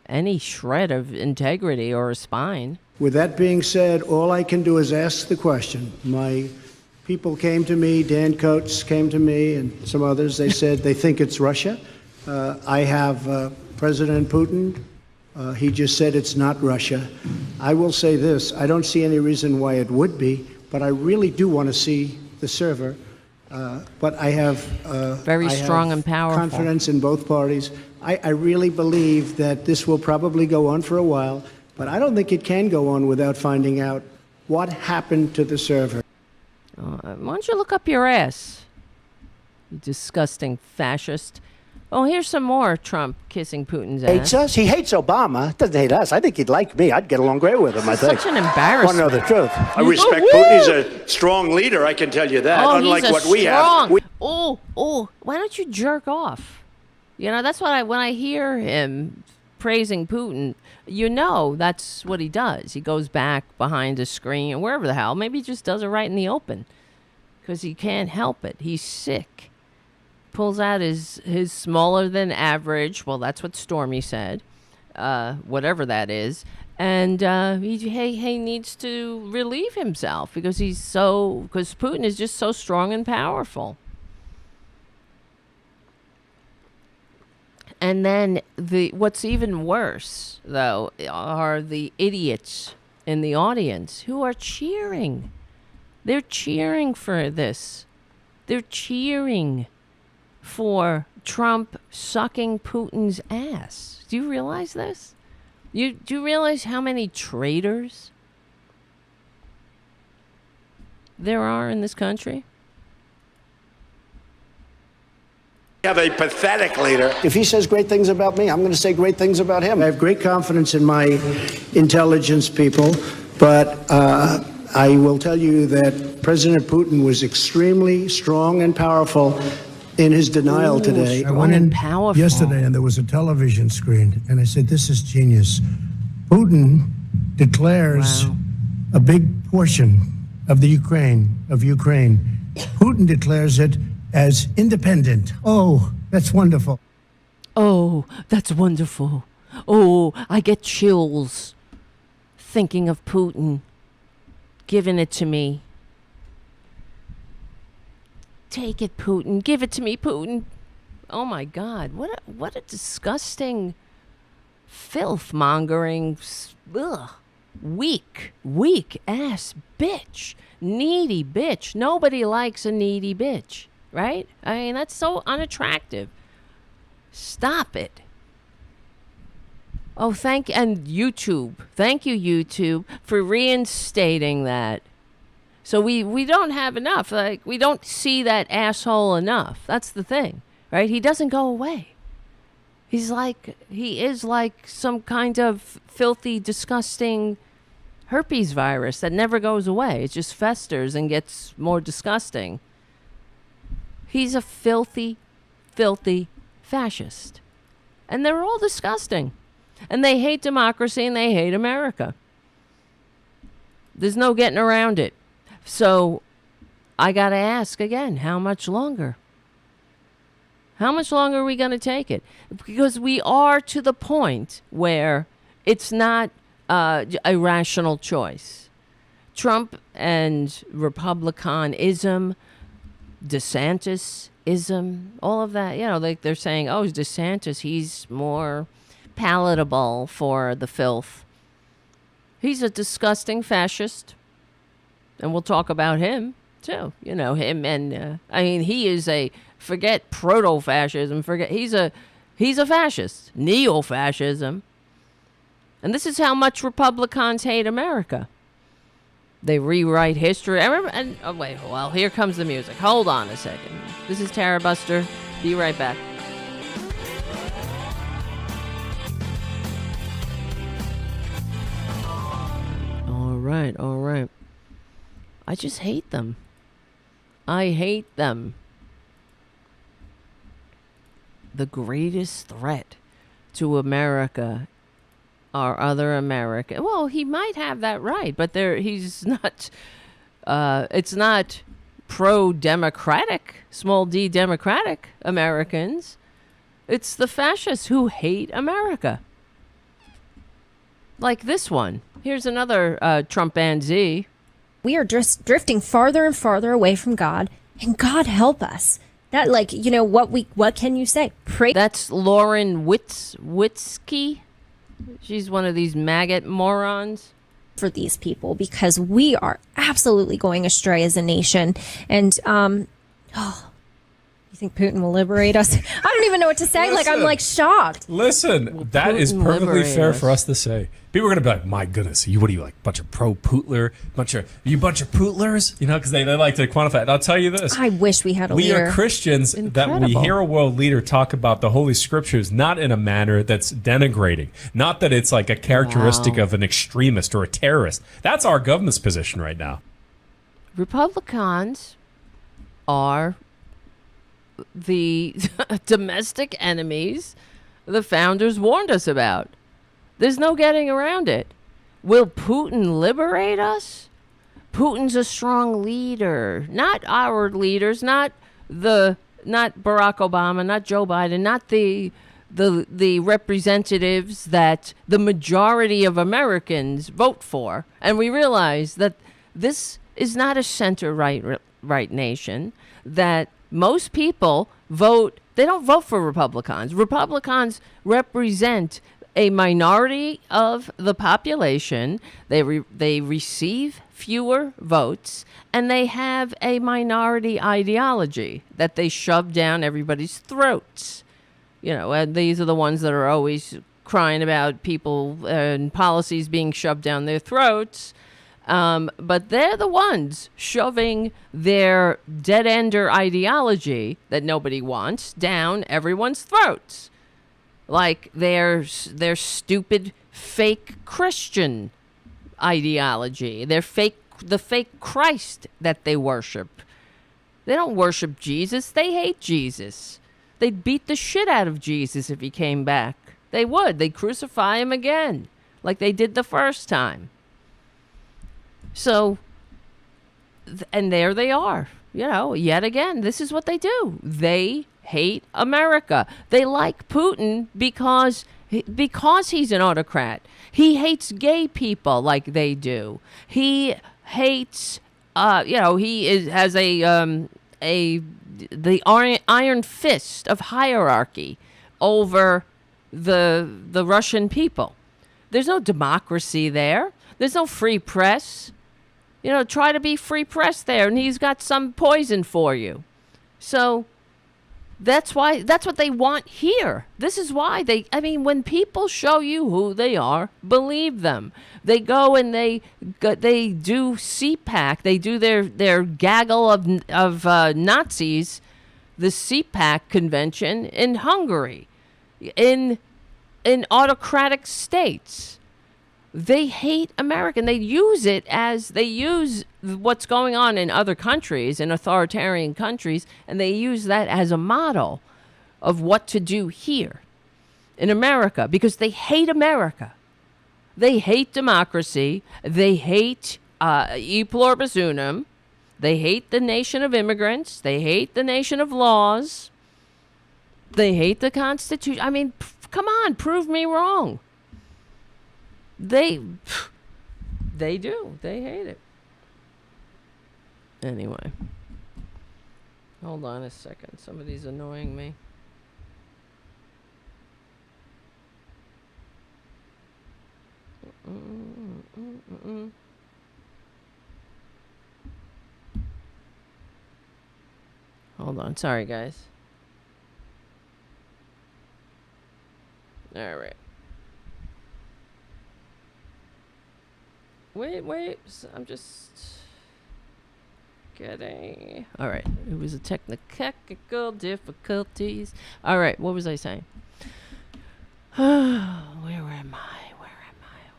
any shred of integrity or a spine. With that being said, all I can do is ask the question. My people came to me, Dan Coates came to me, and some others. They said they think it's Russia. I have President Putin. He just said it's not Russia. I will say this. I don't see any reason why it would be, but I really do want to see the server. But I have very strong and powerful confidence in both parties. I really believe that this will probably go on for a while, but I don't think it can go on without finding out what happened to the server. Why don't you look up your ass, you disgusting fascist? Oh, here's some more Trump kissing Putin's ass. Hates us? He hates Obama. Doesn't hate us. I think he'd like me. I'd get along great with him, I think. Such an embarrassment. Want to know the truth. I respect Putin. He's a strong leader, I can tell you that. Oh, unlike he's what we have. Why don't you jerk off? You know, that's what when I hear him praising Putin, that's what he does. He goes back behind a screen or wherever the hell. Maybe he just does it right in the open because he can't help it. He's sick pulls out his smaller than average, well, that's what Stormy said, whatever that is, and he needs to relieve himself because Putin is just so strong and powerful. And then what's even worse, though, are the idiots in the audience who are cheering. They're cheering for this. They're cheering for Trump sucking Putin's ass. Do you realize this? Do you realize how many traitors there are in this country? You have a pathetic leader. If he says great things about me, I'm going to say great things about him. I have great confidence in my intelligence people, but I will tell you that President Putin was extremely strong and powerful in his denial today. I went in yesterday and there was a television screen, and I said, this is genius. Putin declares a big portion of Ukraine. Putin declares it as independent. Oh, that's wonderful. Oh, that's wonderful. Oh, I get chills thinking of Putin giving it to me. Take it, Putin. Give it to me, Putin. Oh my God! What a disgusting, filth-mongering, weak ass bitch, needy bitch. Nobody likes a needy bitch, right? I mean, that's so unattractive. Stop it. Oh, thank you, YouTube, for reinstating that. So we don't have enough. Like, we don't see that asshole enough. That's the thing, right? He doesn't go away. He is like some kind of filthy, disgusting herpes virus that never goes away. It just festers and gets more disgusting. He's a filthy, filthy fascist. And they're all disgusting. And they hate democracy and they hate America. There's no getting around it. So I got to ask again, how much longer? How much longer are we going to take it? Because we are to the point where it's not a rational choice. Trump and Republicanism, DeSantis-ism, all of that, like they're saying, oh, DeSantis, he's more palatable for the filth. He's a disgusting fascist. And we'll talk about him, too. Him and, he is forget proto-fascism, he's a fascist, neo-fascism. And this is how much Republicans hate America. They rewrite history. Here comes the music. Hold on a second. This is Tarabuster. Be right back. All right. I just hate them. I hate them. The greatest threat to America are other Americans. Well, he might have that right, but he's not. It's not pro-democratic, small d democratic Americans. It's the fascists who hate America. Like this one. Here's another Trumpanzee. We are just drifting farther and farther away from God, and God help us. That, what can you say? Pray. That's Lauren Witzke. She's one of these maggot morons. For these people, because we are absolutely going astray as a nation. And, you think Putin will liberate us? I don't even know what to say. Listen, I'm shocked. Listen, that is perfectly fair for us to say. People are going to be like, my goodness, what are you, like, bunch of pro-Pootler? Bunch of Pootlers? Because they like to quantify it. I'll tell you this. I wish we had a leader. We are Christians that we hear a world leader talk about the Holy Scriptures not in a manner that's denigrating. Not that it's like a characteristic of an extremist or a terrorist. That's our government's position right now. Republicans are the domestic enemies the founders warned us about. There's no getting around it. Will Putin liberate us? Putin's a strong leader. Not our leaders, not the Barack Obama, not Joe Biden, not the representatives that the majority of Americans vote for. And we realize that this is not a center-right nation, that most people vote, they don't vote for Republicans. Republicans represent a minority of the population. They receive fewer votes, and they have a minority ideology that they shove down everybody's throats. And these are the ones that are always crying about people and policies being shoved down their throats. But they're the ones shoving their dead-ender ideology that nobody wants down everyone's throats. Like their stupid fake Christian ideology, the fake Christ that they worship. They don't worship Jesus. They hate Jesus. They'd beat the shit out of Jesus if he came back. They would. They'd crucify him again, like they did the first time. So, and there they are. Yet again, this is what they do. They hate America. They like Putin because he's an autocrat. He hates gay people like they do. He hates, has the iron fist of hierarchy over the Russian people. There's no democracy there. There's no free press. Try to be free press there, and he's got some poison for you. So that's what they want here. This is why when people show you who they are, believe them. They go and they do CPAC. They do their gaggle of Nazis, the CPAC convention in Hungary, in autocratic states. They hate America. They use what's going on in other countries, in authoritarian countries, and they use that as a model of what to do here in America, because they hate America. They hate democracy. They hate e pluribus unum. They hate the nation of immigrants. They hate the nation of laws. They hate the Constitution. Come on, prove me wrong. They do. They hate it. Anyway. Hold on a second. Somebody's annoying me. Hold on. Sorry, guys. All right. Wait. I'm just getting... All right. It was a technical difficulties. All right. What was I saying? Where am I?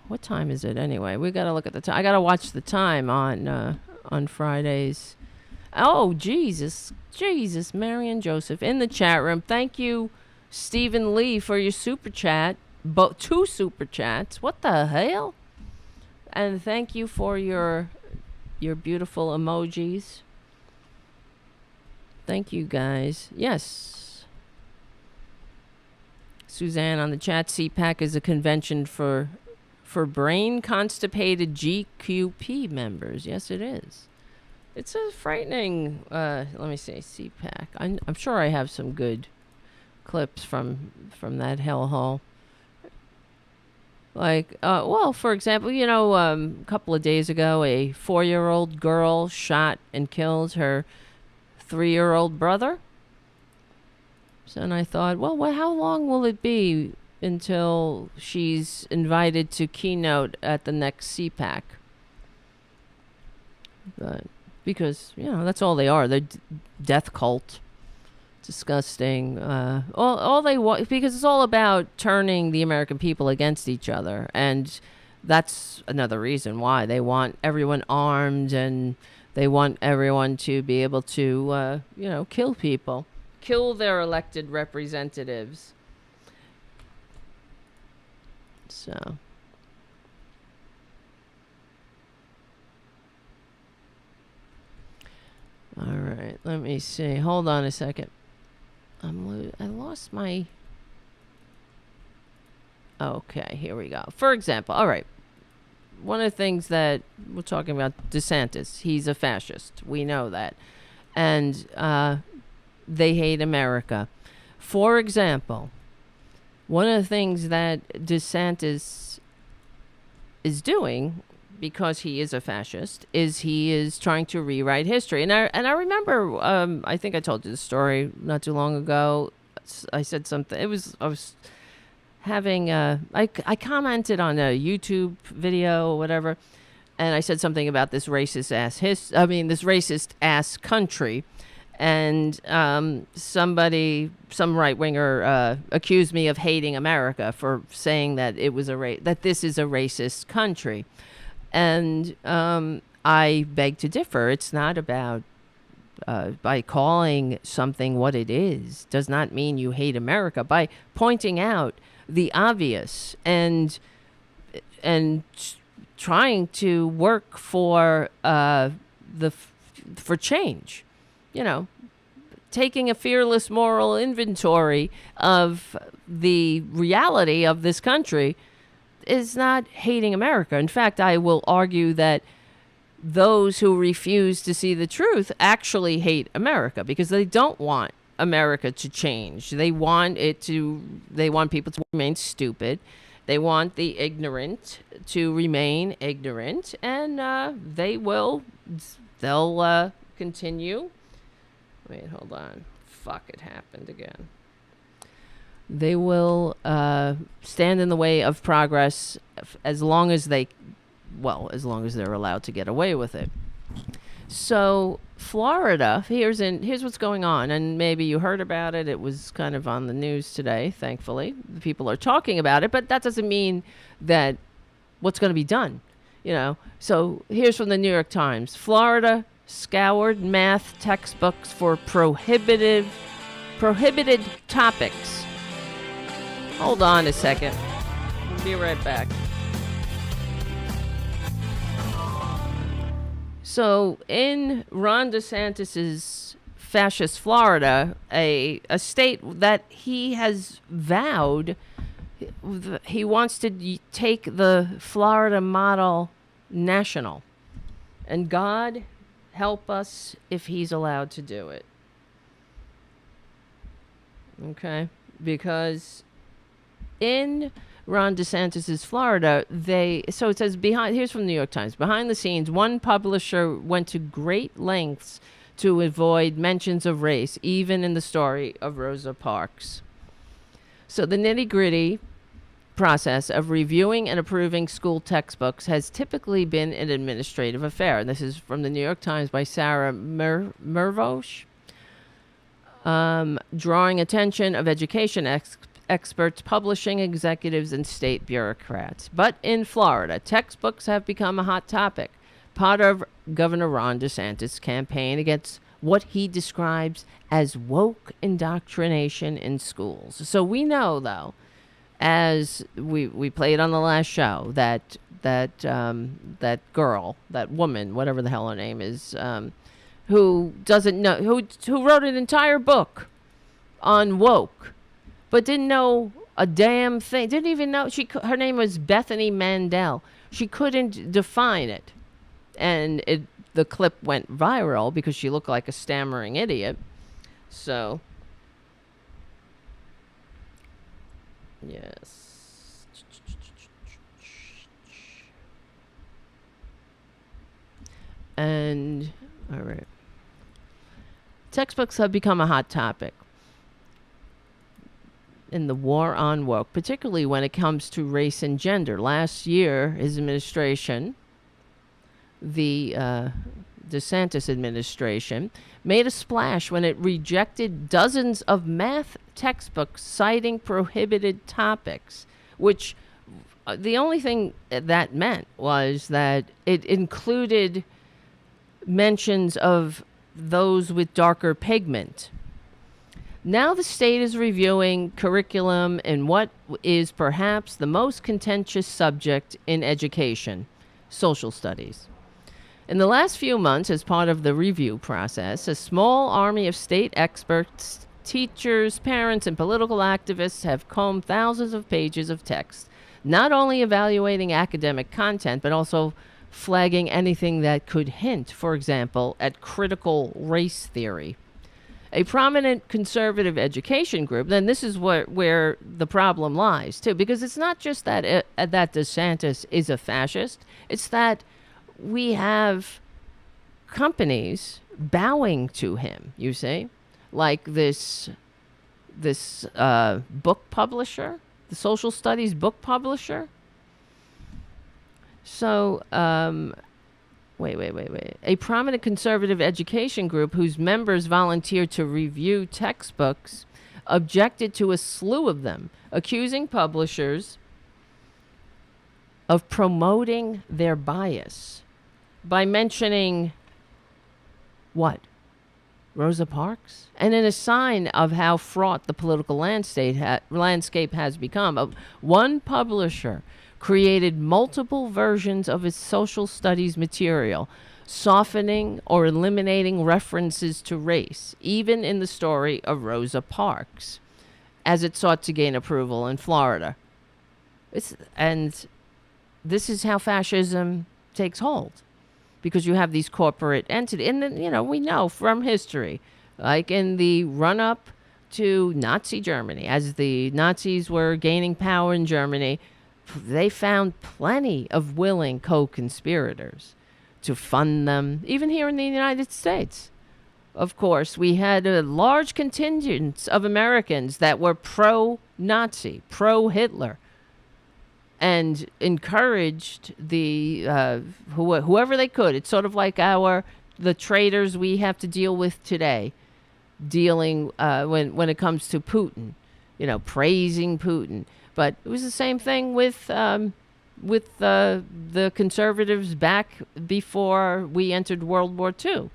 What time is it anyway? We got to look at the time. I got to watch the time on Fridays. Oh, Jesus, Mary and Joseph in the chat room. Thank you, Stephen Lee, for your super chat. 2 super chats. What the hell? And thank you for your beautiful emojis. Thank you, guys. Yes. Suzanne on the chat. CPAC is a convention for brain constipated GQP members. Yes, it is. It's a frightening. Let me see. CPAC. I'm sure I have some good clips from that hellhole. Like, for example, a couple of days ago, a 4-year-old girl shot and killed her 3-year-old brother. So, and I thought, how long will it be until she's invited to keynote at the next CPAC? But because, that's all they are. They're death cult. Disgusting. All they want, because it's all about turning the American people against each other, and that's another reason why they want everyone armed, and they want everyone to be able to, kill people, kill their elected representatives. So. All right, let me see. Hold on a second. lost my... Okay, here we go. For example, all right. One of the things that we're talking about, DeSantis, he's a fascist. We know that. And they hate America. For example, one of the things that DeSantis is doing, because he is a fascist, is he is trying to rewrite history. And I remember, I think I told you the story not too long ago. I said something. I was having I commented on a YouTube video or whatever, and I said something about this racist ass country, and some right winger accused me of hating America for saying that that this is a racist country, and I beg to differ. It's not about by calling something what it is does not mean you hate America. By pointing out the obvious and trying to work for for change, taking a fearless moral inventory of the reality of this country is not hating America. In fact, I will argue that those who refuse to see the truth actually hate America because they don't want America to change. They want people to remain stupid. They want the ignorant to remain ignorant, and they'll continue. Wait, hold on. Fuck, it happened again. They will stand in the way of progress as long as they're allowed to get away with it. So Florida, here's what's going on, and maybe you heard about it. It was kind of on the news today, thankfully. The people are talking about it, but that doesn't mean that what's going to be done, So here's from the New York Times. Florida scoured math textbooks for prohibited topics. Hold on a second. We'll be right back. So in Ron DeSantis's fascist Florida, a state that he has vowed he wants to take the Florida model national. And God help us if he's allowed to do it. Okay? Because in Ron DeSantis' Florida, so it says here's from the New York Times. Behind the scenes, one publisher went to great lengths to avoid mentions of race, even in the story of Rosa Parks. So the nitty-gritty process of reviewing and approving school textbooks has typically been an administrative affair. And this is from the New York Times by Sarah Mervosh. Drawing attention of education experts, publishing executives, and state bureaucrats. But in Florida, textbooks have become a hot topic, part of Governor Ron DeSantis' campaign against what he describes as woke indoctrination in schools. So we know, though, as we played on the last show, that girl, that woman, whatever the hell her name is, who doesn't know, who wrote an entire book on woke, but didn't know a damn thing. Didn't even know her name was Bethany Mandel. She couldn't define it, and the clip went viral because she looked like a stammering idiot. So, yes. And all right, textbooks have become a hot topic in the war on woke, particularly when it comes to race and gender. Last year, his administration, the DeSantis administration, made a splash when it rejected dozens of math textbooks citing prohibited topics, which the only thing that meant was that it included mentions of those with darker pigment. Now the state is reviewing curriculum in what is perhaps the most contentious subject in education, social studies. In the last few months, as part of the review process, a small army of state experts teachers, parents, and political activists have combed thousands of pages of text, not only evaluating academic content, but also flagging anything that could hint, for example, at critical race theory. A prominent conservative education group, then this is where the problem lies, too, because it's not just that that DeSantis is a fascist, it's that we have companies bowing to him, you see, like this book publisher, the social studies book publisher. So, wait. A prominent conservative education group whose members volunteered to review textbooks objected to a slew of them, accusing publishers of promoting their bias by mentioning what? Rosa Parks? And in a sign of how fraught the political landscape has become, one publisher created multiple versions of its social studies material, softening or eliminating references to race, even in the story of Rosa Parks, as it sought to gain approval in Florida. And this is how fascism takes hold, because you have these corporate entities. And then, you know, we know from history, like in the run-up to Nazi Germany, as the Nazis were gaining power in Germany, they found plenty of willing co-conspirators to fund them, even here in the United States. Of course, we had a large contingent of Americans that were pro-Nazi, pro-Hitler, and encouraged the whoever they could. It's sort of like the traitors we have to deal with today, dealing when it comes to Putin, you know, praising Putin. But it was the same thing with the conservatives back before we entered World War II.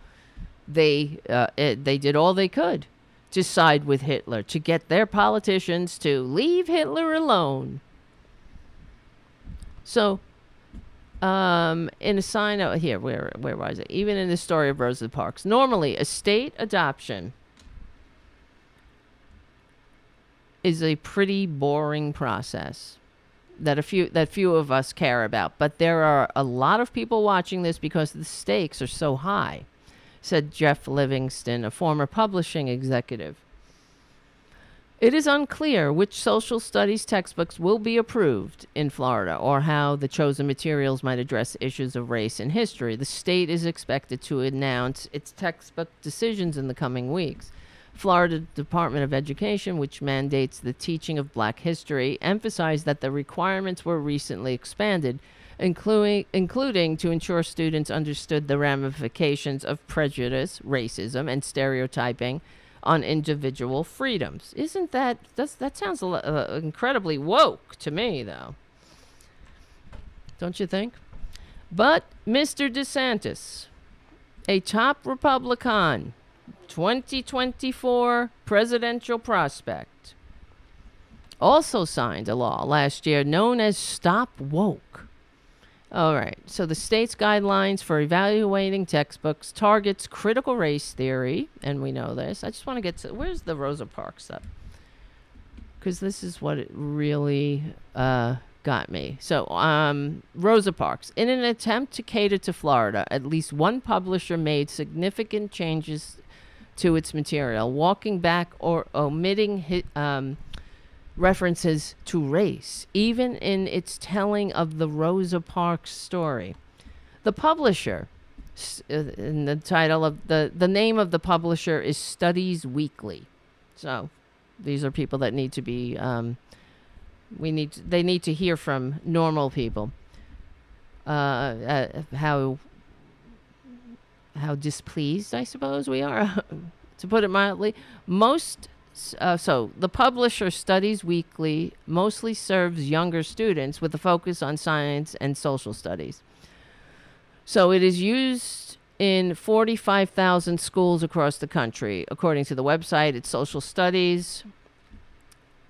They did all they could to side with Hitler, to get their politicians to leave Hitler alone. So, in a sign out here, where was it? Even in the story of Rosa Parks, normally a state adoption is a pretty boring process that few of us care about. But there are a lot of people watching this because the stakes are so high, said Jeff Livingston, a former publishing executive. It is unclear which social studies textbooks will be approved in Florida or how the chosen materials might address issues of race and history. The state is expected to announce its textbook decisions in the coming weeks. Florida Department of Education, which mandates the teaching of Black history, emphasized that the requirements were recently expanded, including to ensure students understood the ramifications of prejudice, racism, and stereotyping on individual freedoms. Isn't that sounds incredibly woke to me, though? Don't you think? But Mr. DeSantis, a top Republican, 2024 presidential prospect, also signed a law last year known as Stop Woke. All right, so the state's guidelines for evaluating textbooks targets critical race theory, and we know this. I just want to get to, where's the Rosa Parks stuff? Because this is what it really got me. So, Rosa Parks. In an attempt to cater to Florida, at least one publisher made significant changes to its material, walking back or omitting references to race, even in its telling of the Rosa Parks story. The publisher, in the title of the name of the publisher is Studies Weekly. So these are people that need to be, they need to hear from normal people. How displeased, I suppose, we are, to put it mildly. So the publisher Studies Weekly mostly serves younger students with a focus on science and social studies. So it is used in 45,000 schools across the country. According to the website, its social studies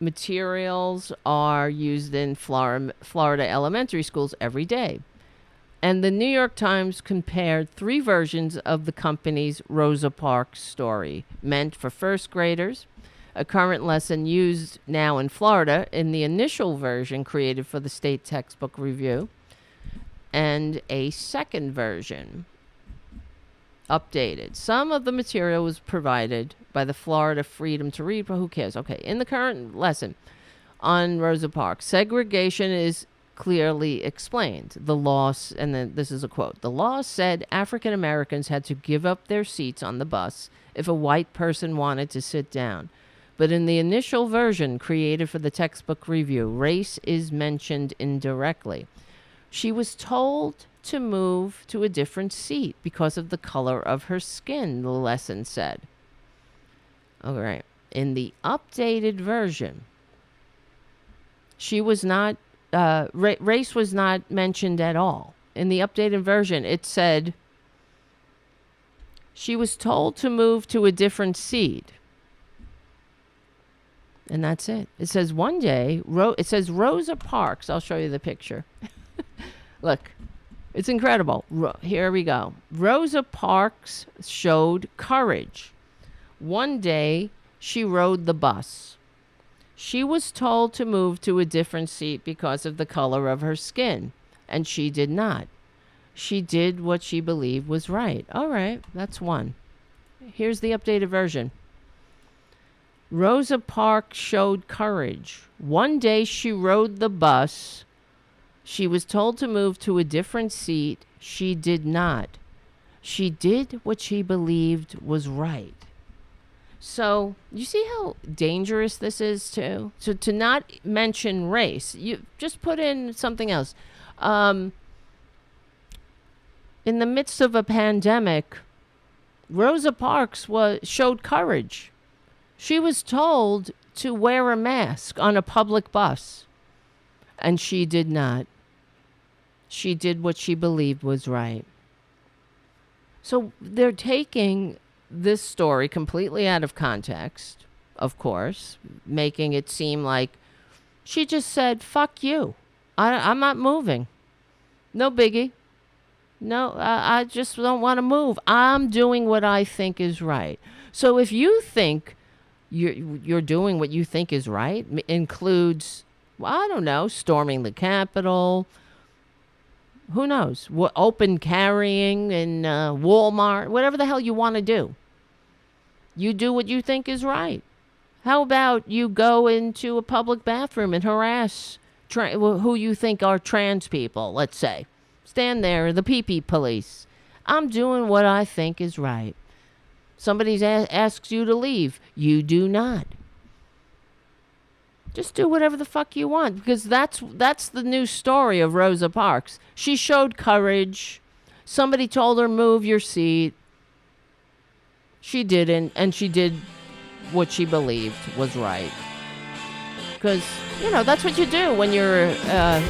materials are used in Florida elementary schools every day. And the New York Times compared 3 versions of the company's Rosa Parks story, meant for first graders, a current lesson used now in Florida in the initial version created for the state textbook review, and a second version updated. Some of the material was provided by the Florida Freedom to Read, but who cares? Okay, in the current lesson on Rosa Parks, segregation is clearly explained. The law, and then this is a quote, the law said African Americans had to give up their seats on the bus if a white person wanted to sit down. But in the initial version created for the textbook review, race is mentioned indirectly. She was told to move to a different seat because of the color of her skin, the lesson said. All right. In the updated version, she was not, race was not mentioned at all. In the updated version, it said she was told to move to a different seat. And that's it. It says one day, it says Rosa Parks. I'll show you the picture. Look, it's incredible. Here we go. Rosa Parks showed courage. One day, she rode the bus. She was told to move to a different seat because of the color of her skin, and she did not. She did what she believed was right. All right, that's one. Here's the updated version. Rosa Parks showed courage. One day she rode the bus. She was told to move to a different seat. She did not. She did what she believed was right. So, you see how dangerous this is, too? So, to not mention race, you just put in something else. In the midst of a pandemic, Rosa Parks showed courage. She was told to wear a mask on a public bus, and she did not. She did what she believed was right. So they're taking this story completely out of context, of course, making it seem like she just said, fuck you. I'm not moving. No biggie. No, I just don't want to move. I'm doing what I think is right. So if you think you're doing what you think is right, includes, well, I don't know, storming the Capitol, who knows, open carrying in Walmart, whatever the hell you want to do. You do what you think is right. How about you go into a public bathroom and harass who you think are trans people, let's say. Stand there, the pee-pee police. I'm doing what I think is right. Somebody asks you to leave. You do not. Just do whatever the fuck you want, because that's the new story of Rosa Parks. She showed courage. Somebody told her, move your seat. She didn't, and she did what she believed was right. Because, that's what you do when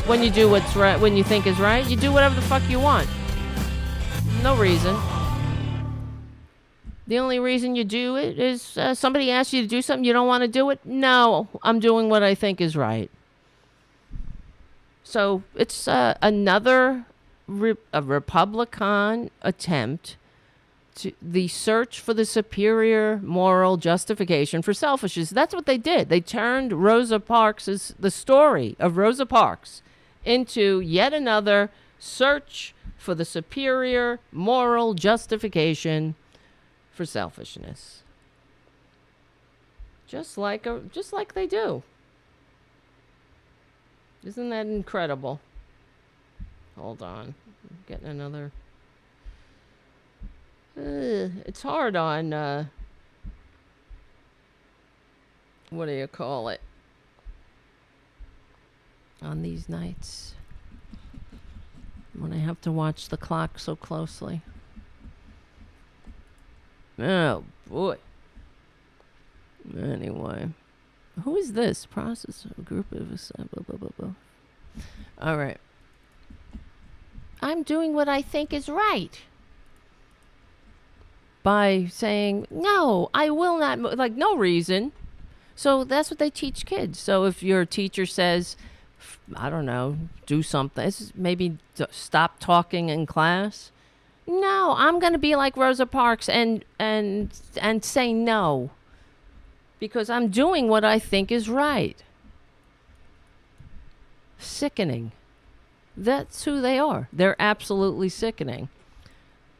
when you do what's right, when you think is right. You do whatever the fuck you want. No reason. The only reason you do it is somebody asks you to do something, you don't want to do it. No, I'm doing what I think is right. So it's another a Republican attempt to the search for the superior moral justification for selfishness. That's what they did. They turned the story of Rosa Parks into yet another search for the superior moral justification for selfishness. Just like they do. Isn't that incredible? Hold on. I'm getting another. It's hard on what do you call it? On these nights when I have to watch the clock so closely. Oh boy. Anyway, who is this? Process a group of blah blah blah blah. All right. I'm doing what I think is right. By saying, no, I will not move. Like, no reason. So that's what they teach kids. So if your teacher says, I don't know, do something, maybe stop talking in class. No, I'm going to be like Rosa Parks and say no. because I'm doing what I think is right. Sickening. That's who they are. They're absolutely sickening.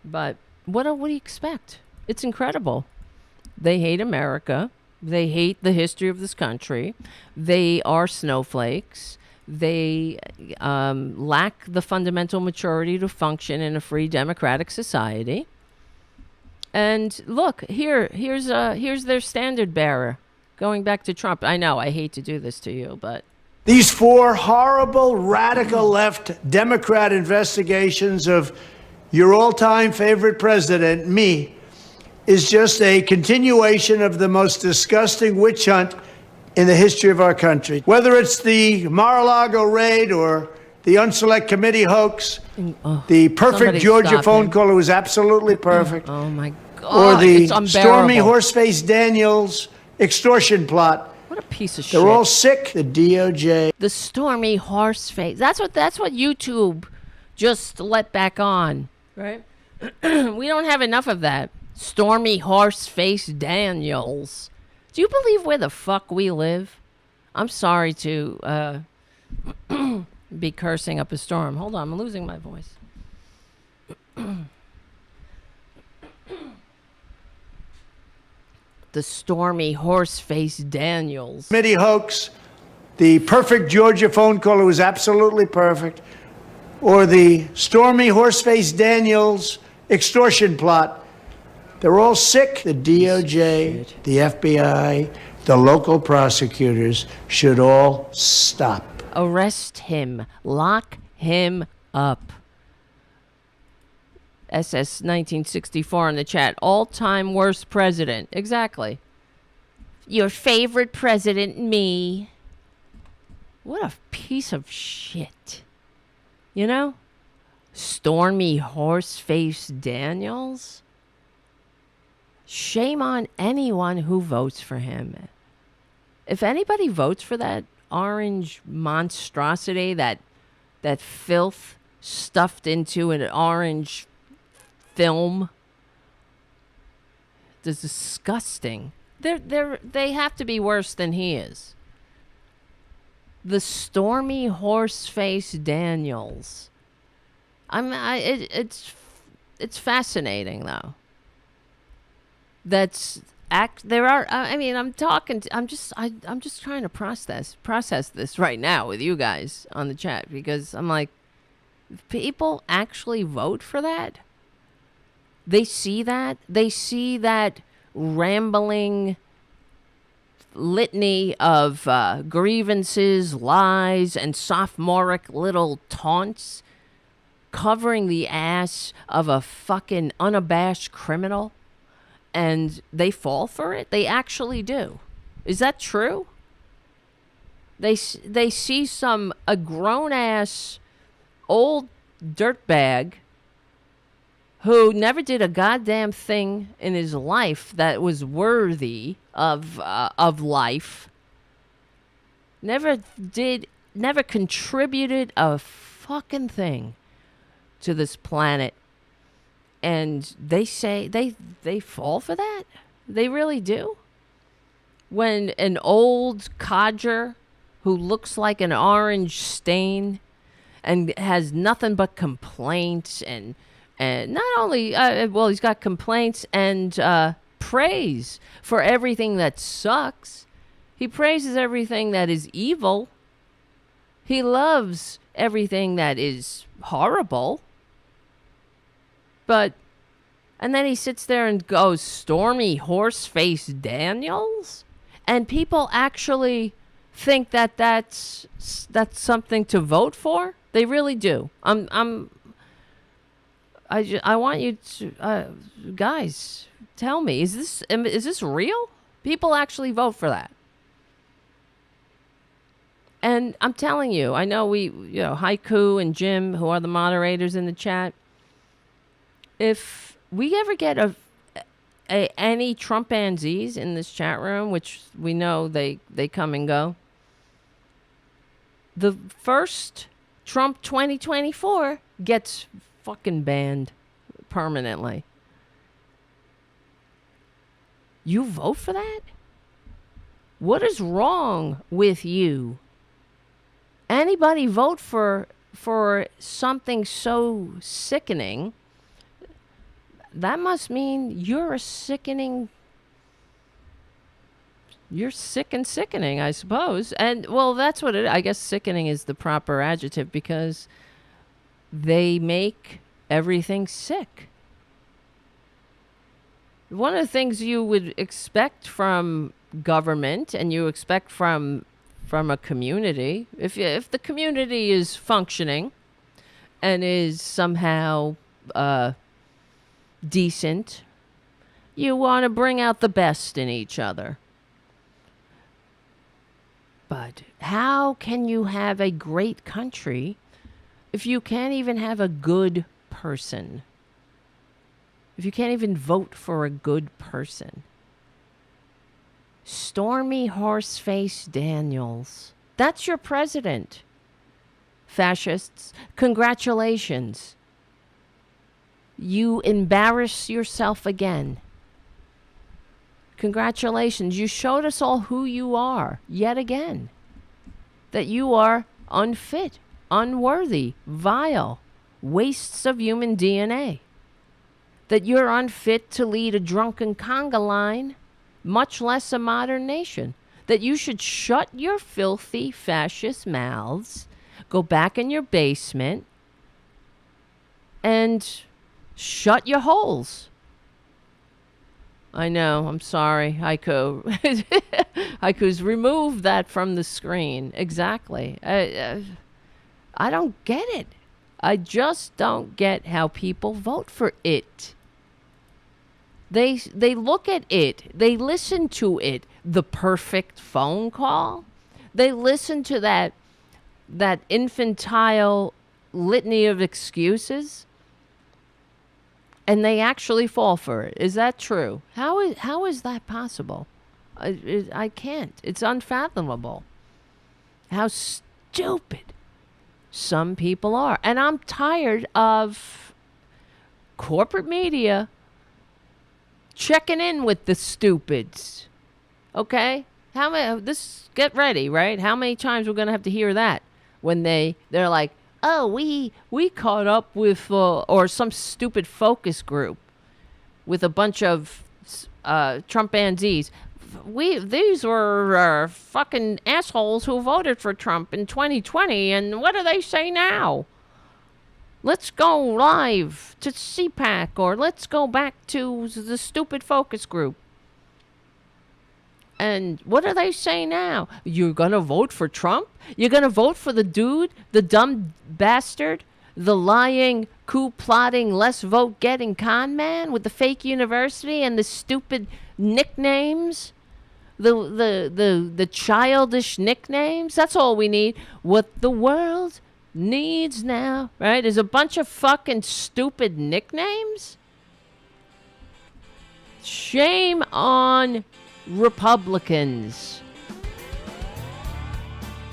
But what do you expect? It's incredible. They hate America. They hate the history of this country. They are snowflakes. They lack the fundamental maturity to function in a free democratic society. And look, here's their standard bearer. Going back to Trump. I know, I hate to do this to you, but these 4 horrible, radical left Democrat investigations of your all-time favorite president, me, is just a continuation of the most disgusting witch hunt in the history of our country. Whether it's the Mar-a-Lago raid or the Unselect Committee hoax, the perfect Georgia phone call, it was absolutely perfect. Oh my God, or the it's unbearable. Stormy Horse Face Daniels extortion plot. What a piece of shit. They're all sick. The DOJ. The Stormy Horse Face. That's what YouTube just let back on, right? We don't have enough of that. Stormy Horse Face Daniels. Do you believe where the fuck we live? I'm sorry to be cursing up a storm. Hold on, I'm losing my voice. The Stormy Horse Face Daniels. Committee hoax, the perfect Georgia phone call, it was absolutely perfect, or the Stormy Horse Face Daniels extortion plot. They're all sick. The DOJ, the FBI, the local prosecutors should all stop. Arrest him. Lock him up. SS 1964 in the chat. All-time worst president. Exactly. Your favorite president, me. What a piece of shit. You know? Stormy Horse Face Daniels? Shame on anyone who votes for him. If anybody votes for that orange monstrosity, that filth stuffed into an orange film, it's disgusting. They have to be worse than he is. The Stormy Horse Face Daniels. It's fascinating though. I'm just trying to process this right now with you guys on the chat, because I'm like, people actually vote for that? They see that rambling litany of grievances, lies, and sophomoric little taunts covering the ass of a fucking unabashed criminal, and they fall for it? They actually do. Is that true? They see a grown-ass old dirtbag who never did a goddamn thing in his life that was worthy of life, never contributed a fucking thing to this planet, and they say they fall for that? They really do? When an old codger who looks like an orange stain and has nothing but complaints, and not only, he's got complaints and praise for everything that sucks. He praises everything that is evil. He loves everything that is horrible. And then he sits there and goes, Stormy Horse Face Daniels? And people actually think that that's something to vote for? They really do. I want you to, guys, tell me, is this real? People actually vote for that. And I'm telling you, I know Haiku and Jim, who are the moderators in the chat, if we ever get any Trumpanzees in this chat room, which we know they come and go, the first Trump 2024 gets fucking banned permanently. You vote for that? What is wrong with you? Anybody vote for something so sickening, that must mean you're sick and sickening, I suppose. And, well, that's what I guess sickening is the proper adjective, because they make everything sick. One of the things you would expect from government, and you expect from a community, if the community is functioning and is somehow decent, you want to bring out the best in each other. But how can you have a great country if you can't even have a good person? If you can't even vote for a good person? Stormy Horse Face Daniels. That's your president. Fascists, congratulations. You embarrass yourself again. Congratulations. You showed us all who you are yet again. That you are unfit, unworthy, vile, wastes of human DNA. That you're unfit to lead a drunken conga line, much less a modern nation. That you should shut your filthy fascist mouths, go back in your basement, and shut your holes. I know, I'm sorry, Haiku. Haiku's removed that from the screen. Exactly. I don't get it. I just don't get how people vote for it. They look at it. They listen to it. The perfect phone call. They listen to that infantile litany of excuses. And they actually fall for it. Is that true? How is that possible? I can't. It's unfathomable how stupid some people are. And I'm tired of corporate media checking in with the stupids. Okay? Get ready, right? How many times we're going to have to hear that when they're like, oh, we caught up with, or some stupid focus group with a bunch of Trumpanzees. These were fucking assholes who voted for Trump in 2020, and what do they say now? Let's go live to CPAC, or let's go back to the stupid focus group. And what do they say now? You're going to vote for Trump? You're going to vote for the dude, the dumb bastard, the lying, coup-plotting, less vote-getting con man with the fake university and the stupid nicknames? The childish nicknames? That's all we need. What the world needs now, right, is a bunch of fucking stupid nicknames? Shame on Republicans.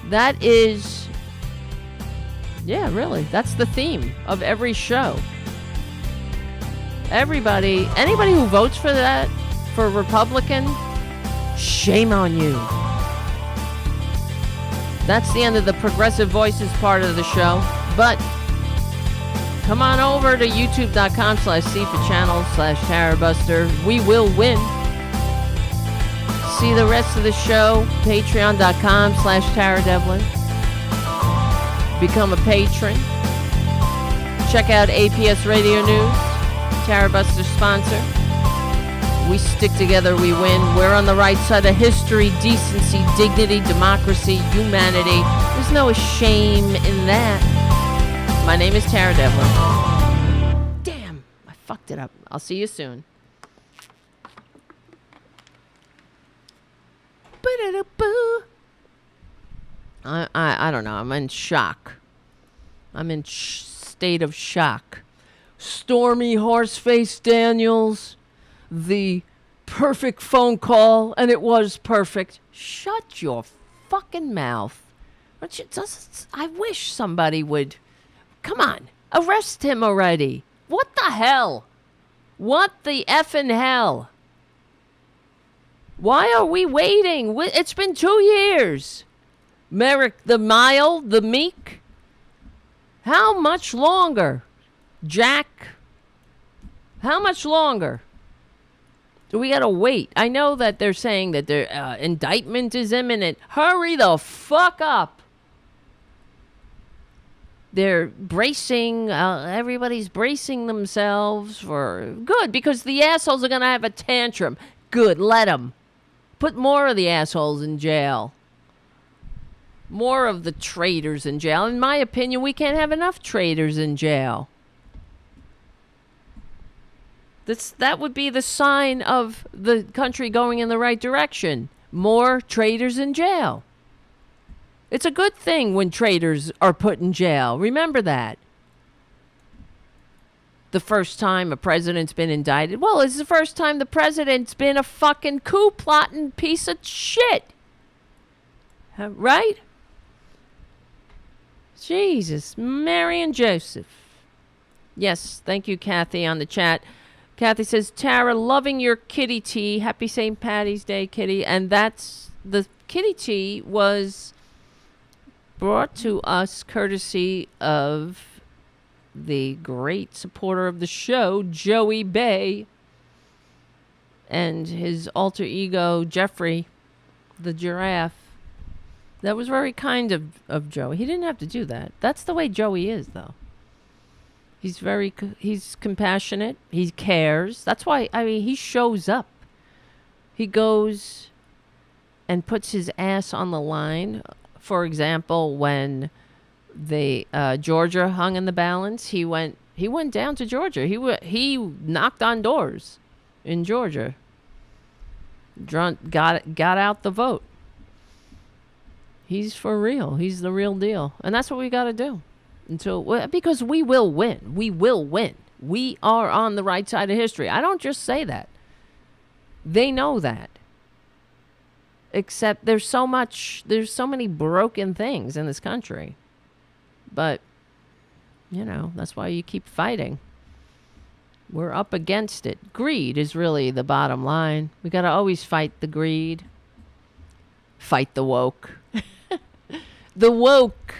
That is, yeah, really, that's the theme of every show. Anybody who votes for that, for Republican, shame on you. That's the end of the Progressive Voices part of the show. But come on over to youtube.com/c4channel/Tarabuster. We will win. See the rest of the show, patreon.com/Tara Become a patron. Check out APS Radio News, Tarabuster sponsor. We stick together, we win. We're on the right side of history, decency, dignity, democracy, humanity. There's no shame in that. My name is Tara Devlin. Damn, I fucked it up. I'll see you soon. I don't know. I'm in shock. I'm in state of shock. Stormy Horse Face Daniels. The perfect phone call, and it was perfect. Shut your fucking mouth. I wish somebody would. Come on. Arrest him already. What the hell? What the effing hell? Why are we waiting? It's been 2 years. Merrick the mild, the meek. How much longer? Jack, how much longer? Do we got to wait? I know that they're saying that their indictment is imminent. Hurry the fuck up. They're bracing, everybody's bracing themselves for good because the assholes are going to have a tantrum. Good, let them. Put more of the assholes in jail. More of the traitors in jail. In my opinion, we can't have enough traitors in jail. That would be the sign of the country going in the right direction. More traitors in jail. It's a good thing when traitors are put in jail. Remember that. The first time a president's been indicted. Well, it's the first time the president's been a fucking coup-plotting piece of shit. Right? Jesus. Mary and Joseph. Yes, thank you, Kathy, on the chat. Kathy says, Tara, loving your kitty tea. Happy St. Patty's Day, kitty. And that's, the kitty tea was brought to us courtesy of the great supporter of the show, Joey Bay, and his alter ego, Jeffrey, the giraffe. That was very kind of Joey. He didn't have to do that. That's the way Joey is, though. He's compassionate. He cares. That's why, he shows up. He goes and puts his ass on the line. For example, when the Georgia hung in the balance, he went down to Georgia. He knocked on doors in Georgia. Got out the vote. He's for real. He's the real deal. And that's what we got to do. Because we will win. We will win. We are on the right side of history. I don't just say that. They know that. Except there's so many broken things in this country. But, that's why you keep fighting. We're up against it. Greed is really the bottom line. We got to always fight the greed. Fight the woke. The woke.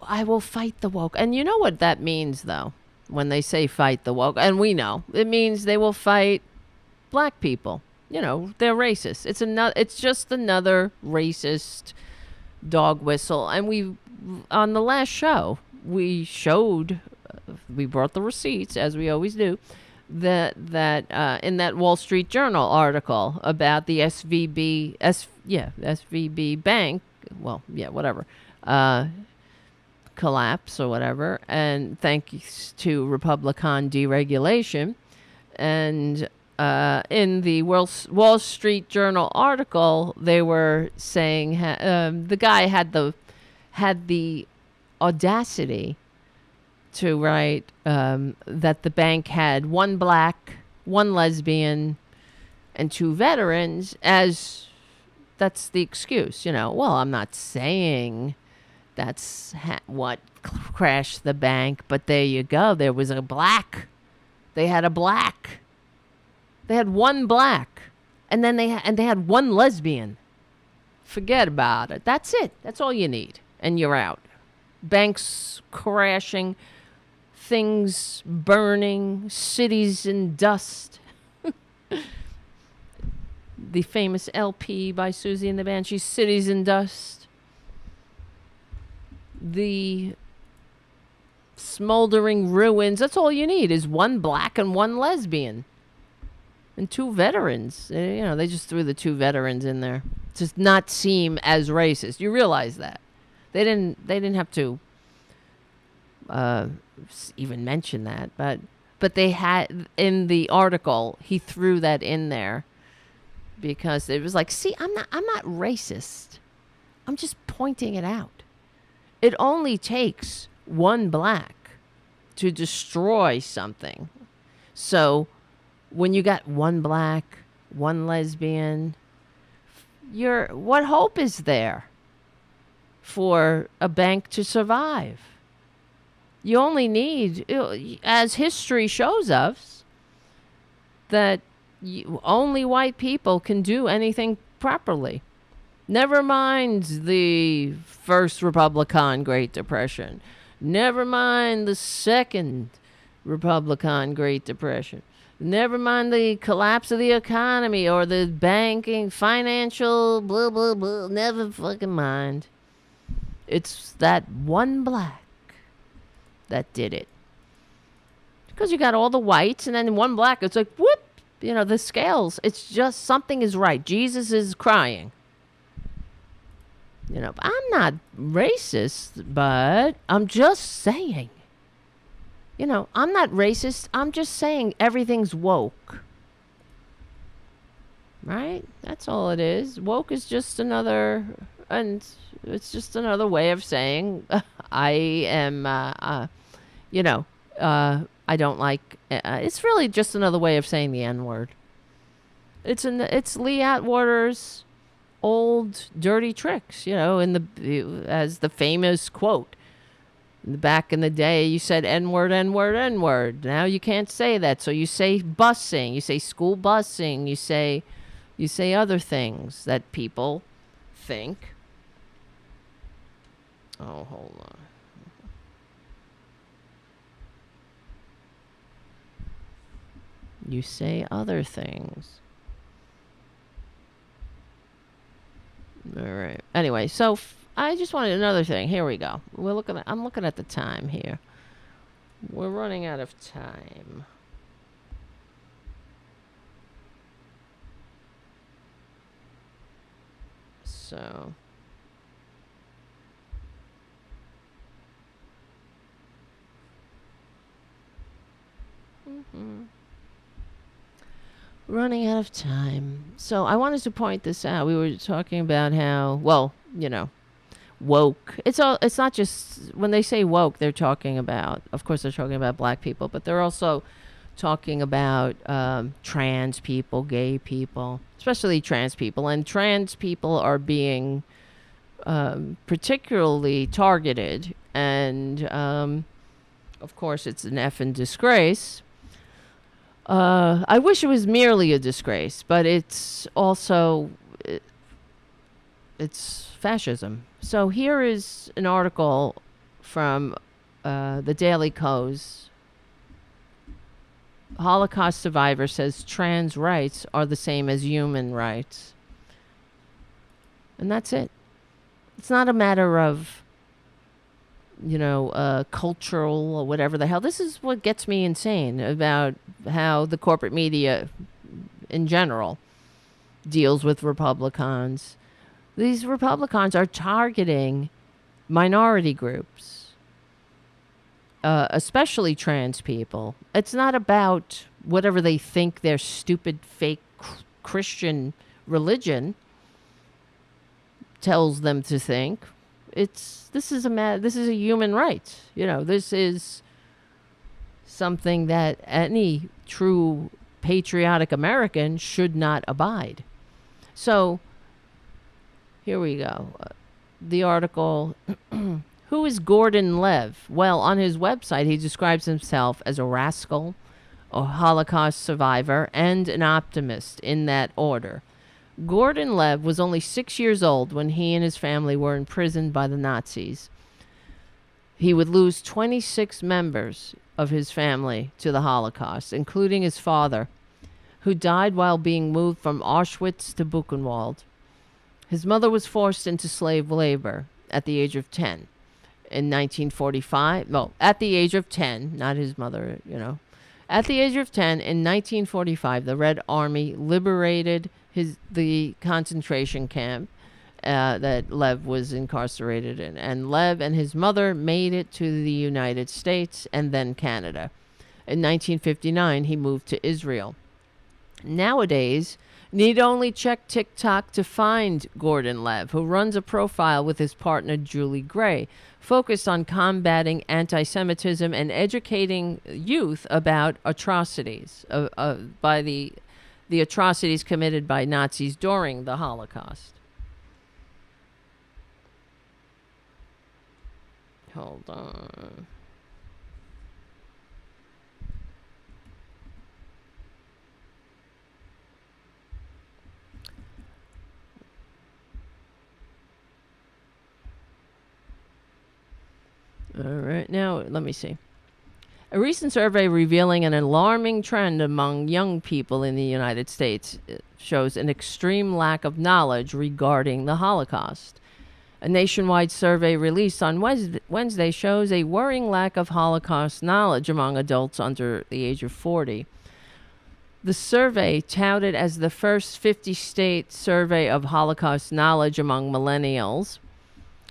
I will fight the woke. And you know what that means, though, when they say fight the woke? And we know. It means they will fight black people. They're racist. It's just another racist dog whistle. And on the last show, we brought the receipts, as we always do, that in that Wall Street Journal article about the SVB bank, whatever, collapse or whatever, and thanks to Republican deregulation. And in the Wall Street Journal article, they were saying the guy had the audacity to write that the bank had one black, one lesbian, and two veterans, as that's the excuse. Well, I'm not saying that's what crashed the bank, but there you go. There was a black. They had a black. They had one black, and then they had one lesbian. Forget about it. That's it. That's all you need, and you're out. Banks crashing, things burning, cities in dust. The famous LP by Susie and the Banshees, Cities in Dust. The smoldering ruins. That's all you need is one black and one lesbian. And two veterans. They just threw the two veterans in there to not seem as racist. You realize that. They didn't have to even mention that, but they had in the article. He threw that in there because it was like, see, I'm not racist. I'm just pointing it out. It only takes one black to destroy something. So when you got one black, one lesbian, what hope is there for a bank to survive? You only need, as history shows us, that only white people can do anything properly. Never mind the first Republican Great Depression. Never mind the second Republican Great Depression. Never mind the collapse of the economy or the banking, financial, blah, blah, blah. Never fucking mind. It's that one black that did it. Because you got all the whites and then one black. It's like, whoop. You know, the scales. It's just something is right. Jesus is crying. You know, I'm not racist, but I'm just saying. You know, I'm not racist. I'm just saying everything's woke. Right? That's all it is. Woke is just another, and it's just another way of saying I am, I don't like, it's really just another way of saying the N-word. It's Lee Atwater's old dirty tricks, as the famous quote. Back in the day, you said N-word, N-word, N-word. Now you can't say that. So you say busing, you say school busing, you say other things that people think. Oh, hold on. You say other things. All right. Anyway, so I just wanted another thing. Here we go. I'm looking at the time here. We're running out of time. So running out of time. So I wanted to point this out. We were talking about how, woke. It's not just when they say woke, they're talking about, of course, they're talking about black people, but they're also talking about trans people, gay people, especially trans people. And trans people are being particularly targeted. And, of course, it's an effing disgrace. I wish it was merely a disgrace, but it's also, it's fascism. So here is an article from the Daily Kos. Holocaust survivor says trans rights are the same as human rights. And that's it. It's not a matter of, cultural or whatever the hell. This is what gets me insane about how the corporate media in general deals with Republicans. These Republicans are targeting minority groups, especially trans people. It's not about whatever they think their stupid fake Christian religion tells them to think. This is a human right. This is something that any true patriotic American should not abide. So here we go. The article, who is Gordon Lev? Well, on his website, he describes himself as a rascal, a Holocaust survivor, and an optimist in that order. Gordon Lev was only 6 years old when he and his family were imprisoned by the Nazis. He would lose 26 members of his family to the Holocaust, including his father, who died while being moved from Auschwitz to Buchenwald. His mother was forced into slave labor at the age of 10 in 1945. Well, at the age of 10, not his mother, At the age of 10 in 1945, the Red Army liberated the concentration camp that Lev was incarcerated in. And Lev and his mother made it to the United States and then Canada. In 1959, he moved to Israel. Nowadays, need only check TikTok to find Gordon Lev, who runs a profile with his partner Julie Gray, focused on combating anti-Semitism and educating youth about atrocities by the atrocities committed by Nazis during the Holocaust. Hold on. All right. Now, let me see. A recent survey revealing an alarming trend among young people in the United States shows an extreme lack of knowledge regarding the Holocaust. A nationwide survey released on Wednesday shows a worrying lack of Holocaust knowledge among adults under the age of 40. The survey, touted as the first 50-state survey of Holocaust knowledge among millennials,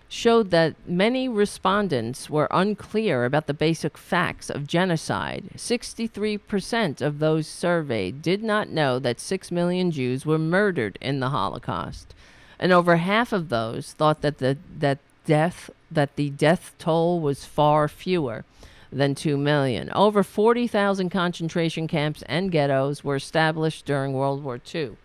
showed that many respondents were unclear about the basic facts of genocide. 63% of those surveyed did not know that 6 million Jews were murdered in the Holocaust, and over half of those thought that the death toll was far fewer than 2 million. Over 40,000 concentration camps and ghettos were established during World War II.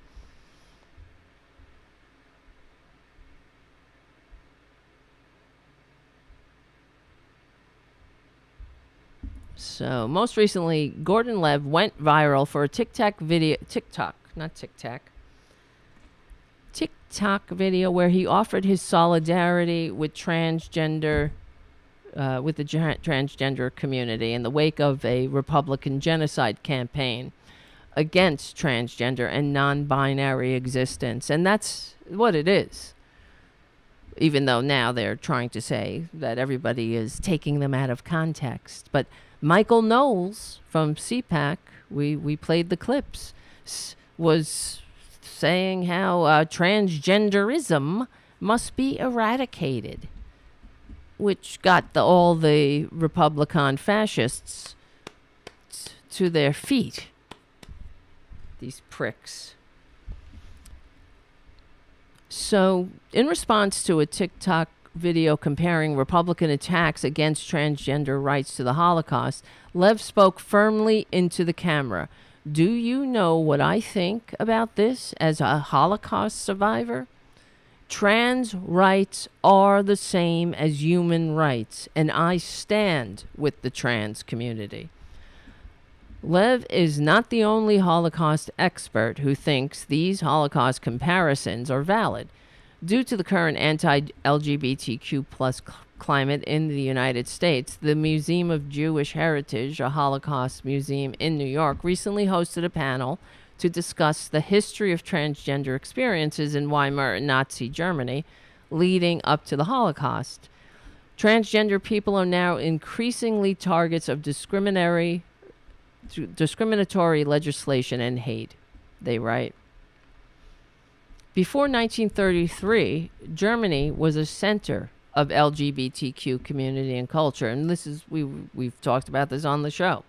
So, most recently, Gordon Lev went viral for a TikTok video where he offered his solidarity with transgender community in the wake of a Republican genocide campaign against transgender and non-binary existence. And that's what it is. Even though now they're trying to say that everybody is taking them out of context. But Michael Knowles from CPAC, we played the clips, was saying how transgenderism must be eradicated, which got all the Republican fascists to their feet. These pricks. So, in response to a TikTok video comparing Republican attacks against transgender rights to the Holocaust, Lev spoke firmly into the camera. Do you know what I think about this as a Holocaust survivor? Trans rights are the same as human rights, and I stand with the trans community. Lev is not the only Holocaust expert who thinks these Holocaust comparisons are valid. Due to the current anti-LGBTQ plus climate in the United States, the Museum of Jewish Heritage, a Holocaust museum in New York, recently hosted a panel to discuss the history of transgender experiences in Weimar Nazi Germany leading up to the Holocaust. Transgender people are now increasingly targets of discriminatory legislation and hate, they write. Before 1933, Germany was a center of LGBTQ community and culture, and this is we've talked about this on the show,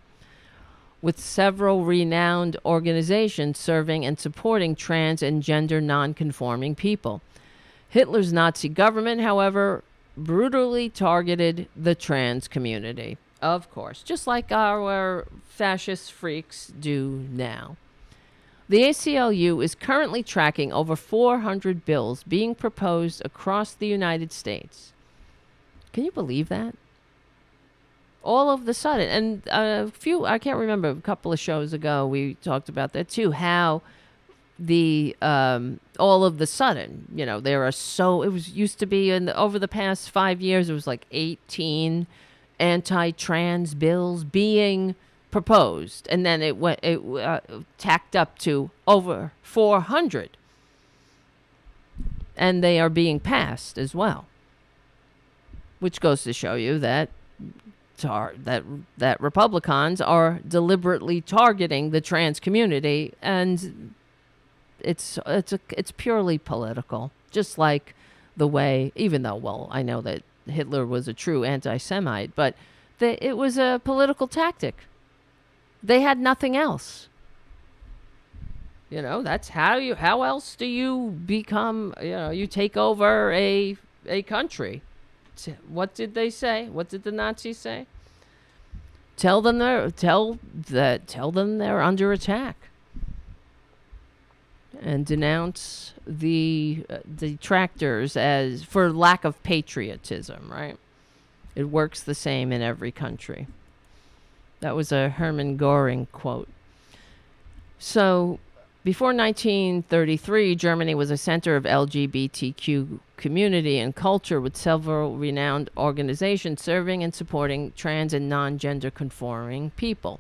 with several renowned organizations serving and supporting trans and gender non-conforming people. Hitler's Nazi government, however, brutally targeted the trans community, of course, just like our fascist freaks do now. The ACLU is currently tracking over 400 bills being proposed across the United States. Can you believe that? All of the sudden, and I can't remember, a couple of shows ago we talked about that too, how the all of the sudden, there are used to be over the past 5 years, it was like 18 anti-trans bills being proposed, and then it tacked up to over 400, and they are being passed as well, which goes to show you that Republicans are deliberately targeting the trans community, and it's purely political, just like the way, even though, I know that Hitler was a true anti-Semite, but it was a political tactic. They had nothing else. That's how else do you become, you take over a country. What did they say? What did the Nazis say? Tell them they're under attack. And denounce the detractors as for lack of patriotism, right? It works the same in every country. That was a Hermann Göring quote. So, Before 1933, Germany was a center of LGBTQ community and culture, with several renowned organizations serving and supporting trans and non-gender conforming people.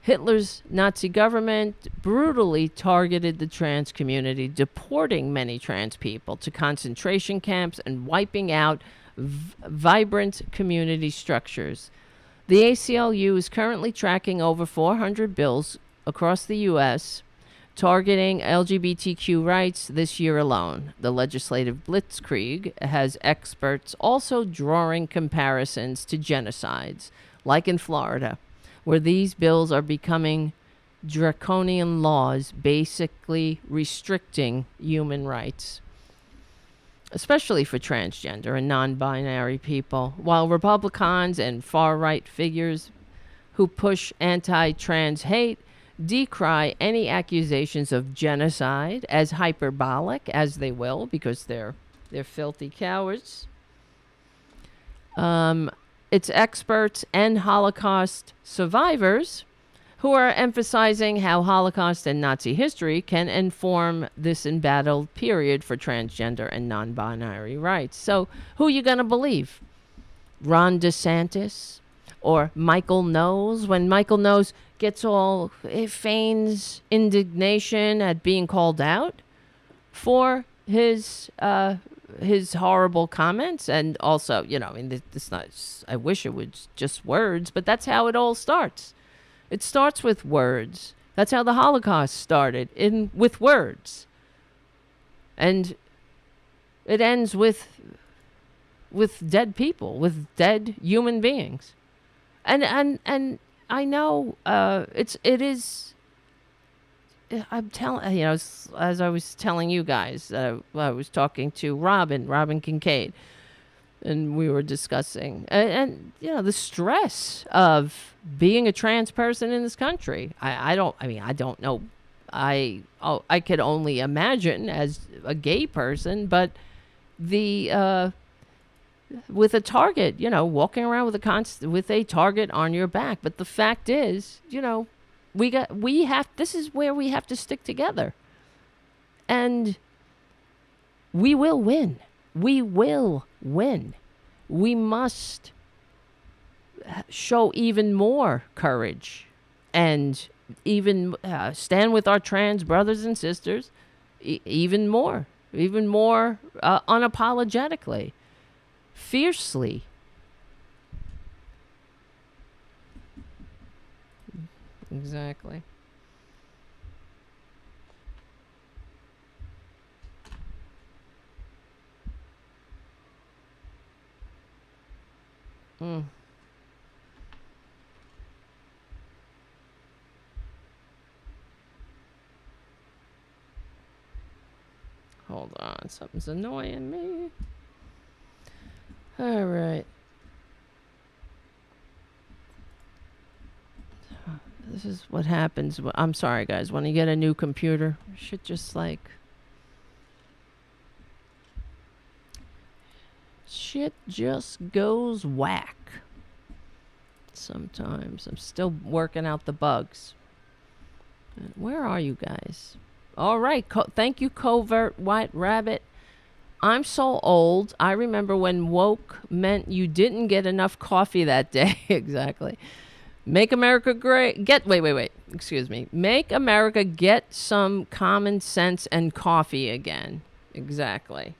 Hitler's Nazi government brutally targeted the trans community, deporting many trans people to concentration camps and wiping out vibrant community structures. The ACLU is currently tracking over 400 bills across the U.S. targeting LGBTQ rights this year alone. The legislative blitzkrieg has experts also drawing comparisons to genocides, like in Florida, where these bills are becoming draconian laws, basically restricting human rights, especially for transgender and non-binary people, while Republicans and far-right figures who push anti-trans hate decry any accusations of genocide as hyperbolic, as they will, because they're filthy cowards. It's experts and Holocaust survivors who are emphasizing how Holocaust and Nazi history can inform this embattled period for transgender and non-binary rights. So who are you going to believe? Ron DeSantis or Michael Knowles? When Michael Knowles feigns indignation at being called out for his horrible comments, and also, it's not. I wish it was just words, but that's how it all starts. It starts with words. That's how the Holocaust started, with words, and it ends with dead people, with dead human beings, and I know it is. I'm telling as I was telling you guys, I was talking to Robin Kincaid, and we were discussing and the stress of being a trans person in this country. I don't know. I could only imagine as a gay person, but the with a target, walking around with a target on your back. But the fact is, this is where we have to stick together. And we will win. We will win. We must show even more courage and even stand with our trans brothers and sisters even more unapologetically, fiercely. Exactly. Hold on, something's annoying me. All right. This is what happens. I'm sorry, guys. When you get a new computer, shit just goes whack. Sometimes. I'm still working out the bugs. Where are you guys? All right. Thank you, Covert White Rabbit. I'm so old. I remember when woke meant you didn't get enough coffee that day. Exactly. Make America great. Wait. Excuse me. Make America get some common sense and coffee again. Exactly.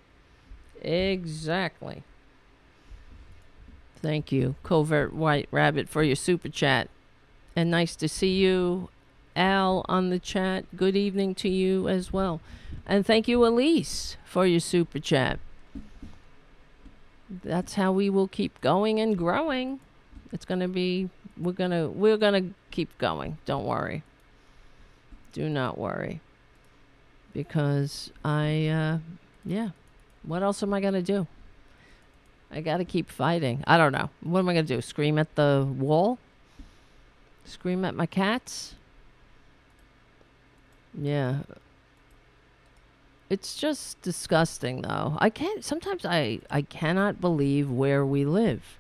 Thank you, Covert White Rabbit, for your super chat. And nice to see you, Al, on the chat. Good evening to you as well. And thank you, Elise, for your super chat. That's how we will keep going and growing. It's going to be, we're going to keep going. Don't worry. Do not worry. Because what else am I going to do? I got to keep fighting. I don't know. What am I going to do? Scream at the wall? Scream at my cats? Yeah. It's just disgusting, though. Sometimes I cannot believe where we live.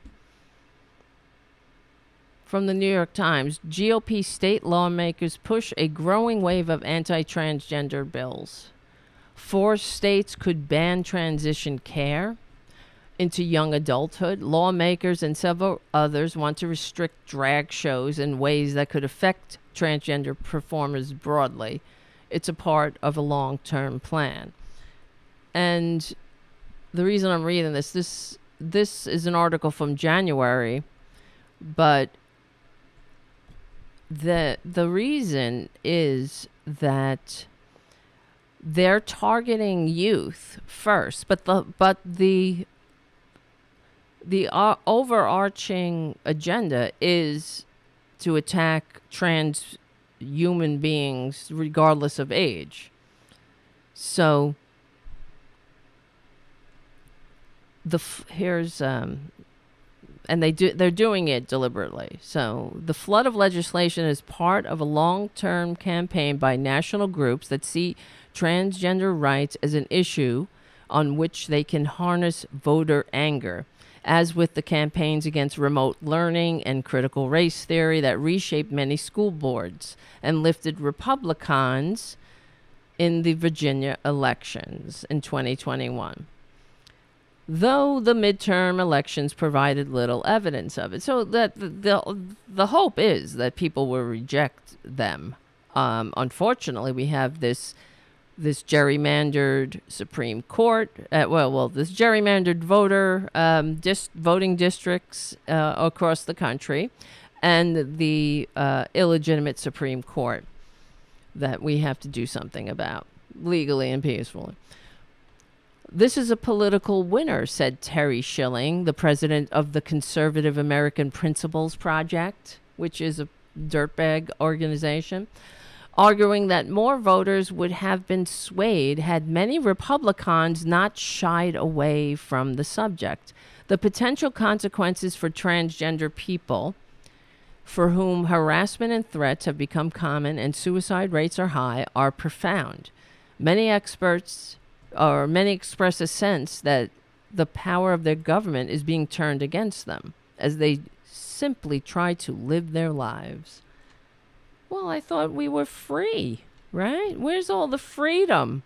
From the New York Times, GOP state lawmakers push a growing wave of anti-transgender bills. 4 states could ban transition care into young adulthood. Lawmakers and several others want to restrict drag shows in ways that could affect transgender performers broadly. It's a part of a long-term plan. And the reason I'm reading this is an article from January, but the reason is that they're targeting youth first, but the overarching agenda is to attack trans human beings regardless of age. So here's and they're doing it deliberately. So the flood of legislation is part of a long-term campaign by national groups that see transgender rights as an issue on which they can harness voter anger, as with the campaigns against remote learning and critical race theory that reshaped many school boards and lifted Republicans in the Virginia elections in 2021. Though the midterm elections provided little evidence of it. So that the hope is that people will reject them. Unfortunately, we have this gerrymandered Supreme Court, this gerrymandered voting districts across the country, and the illegitimate Supreme Court that we have to do something about legally and peacefully. This is a political winner, said Terry Schilling, the president of the Conservative American Principles Project, which is a dirtbag organization, arguing that more voters would have been swayed had many Republicans not shied away from the subject. The potential consequences for transgender people, for whom harassment and threats have become common and suicide rates are high, are profound. Many express a sense that the power of their government is being turned against them as they simply try to live their lives. Well, I thought we were free, right? Where's all the freedom?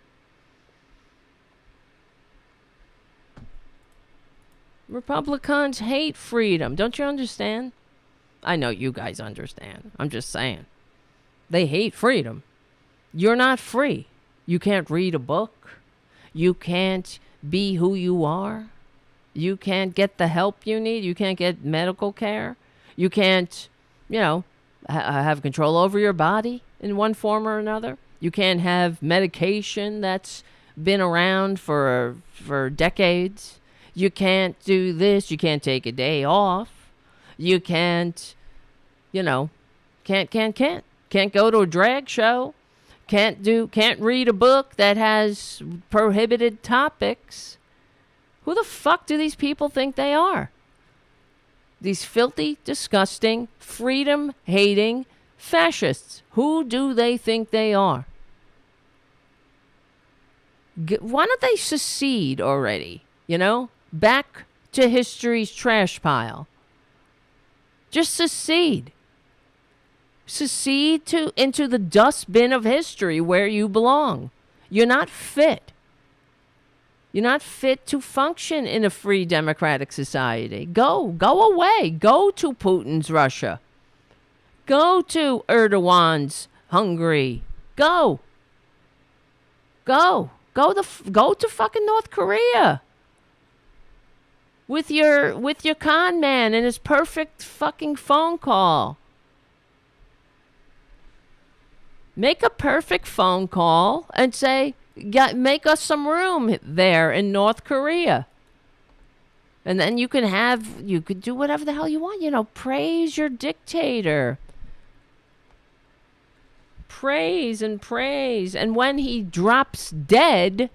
Republicans hate freedom. Don't you understand? I know you guys understand. I'm just saying. They hate freedom. You're not free. You can't read a book. You can't be who you are. You can't get the help you need. You can't get medical care. You can't, have control over your body in one form or another. You can't have medication that's been around for decades. You can't do this. You can't take a day off. You can't, can't go to a drag show. Can't read a book that has prohibited topics. Who the fuck do these people think they are? These filthy, disgusting, freedom-hating fascists. Who do they think they are? Why don't they secede already? Back to history's trash pile. Just secede. Secede into the dustbin of history where you belong. You're not fit. You're not fit to function in a free democratic society. Go away. Go to Putin's Russia. Go to Erdogan's Hungary. Go to fucking North Korea. With your con man and his perfect fucking phone call. Make a perfect phone call and say, make us some room there in North Korea. And then you could do whatever the hell you want. Praise your dictator. Praise and praise. And when he drops dead,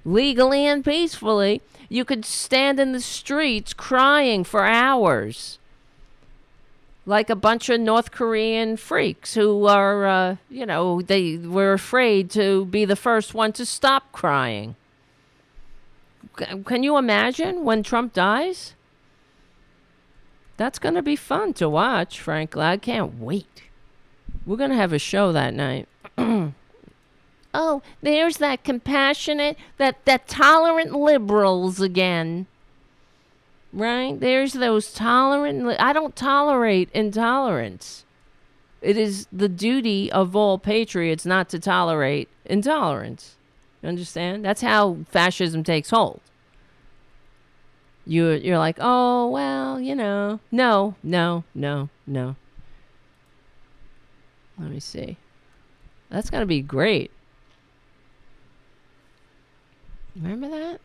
legally and peacefully, you could stand in the streets crying for hours. Like a bunch of North Korean freaks who are, they were afraid to be the first one to stop crying. Can you imagine when Trump dies? That's going to be fun to watch, frankly. I can't wait. We're going to have a show that night. Oh, there's that compassionate, that tolerant liberals again. Right? There's those tolerant... I don't tolerate intolerance. It is the duty of all patriots not to tolerate intolerance. You understand? That's how fascism takes hold. You're like, oh, well, you know. No. Let me see. That's going to be great. Remember that?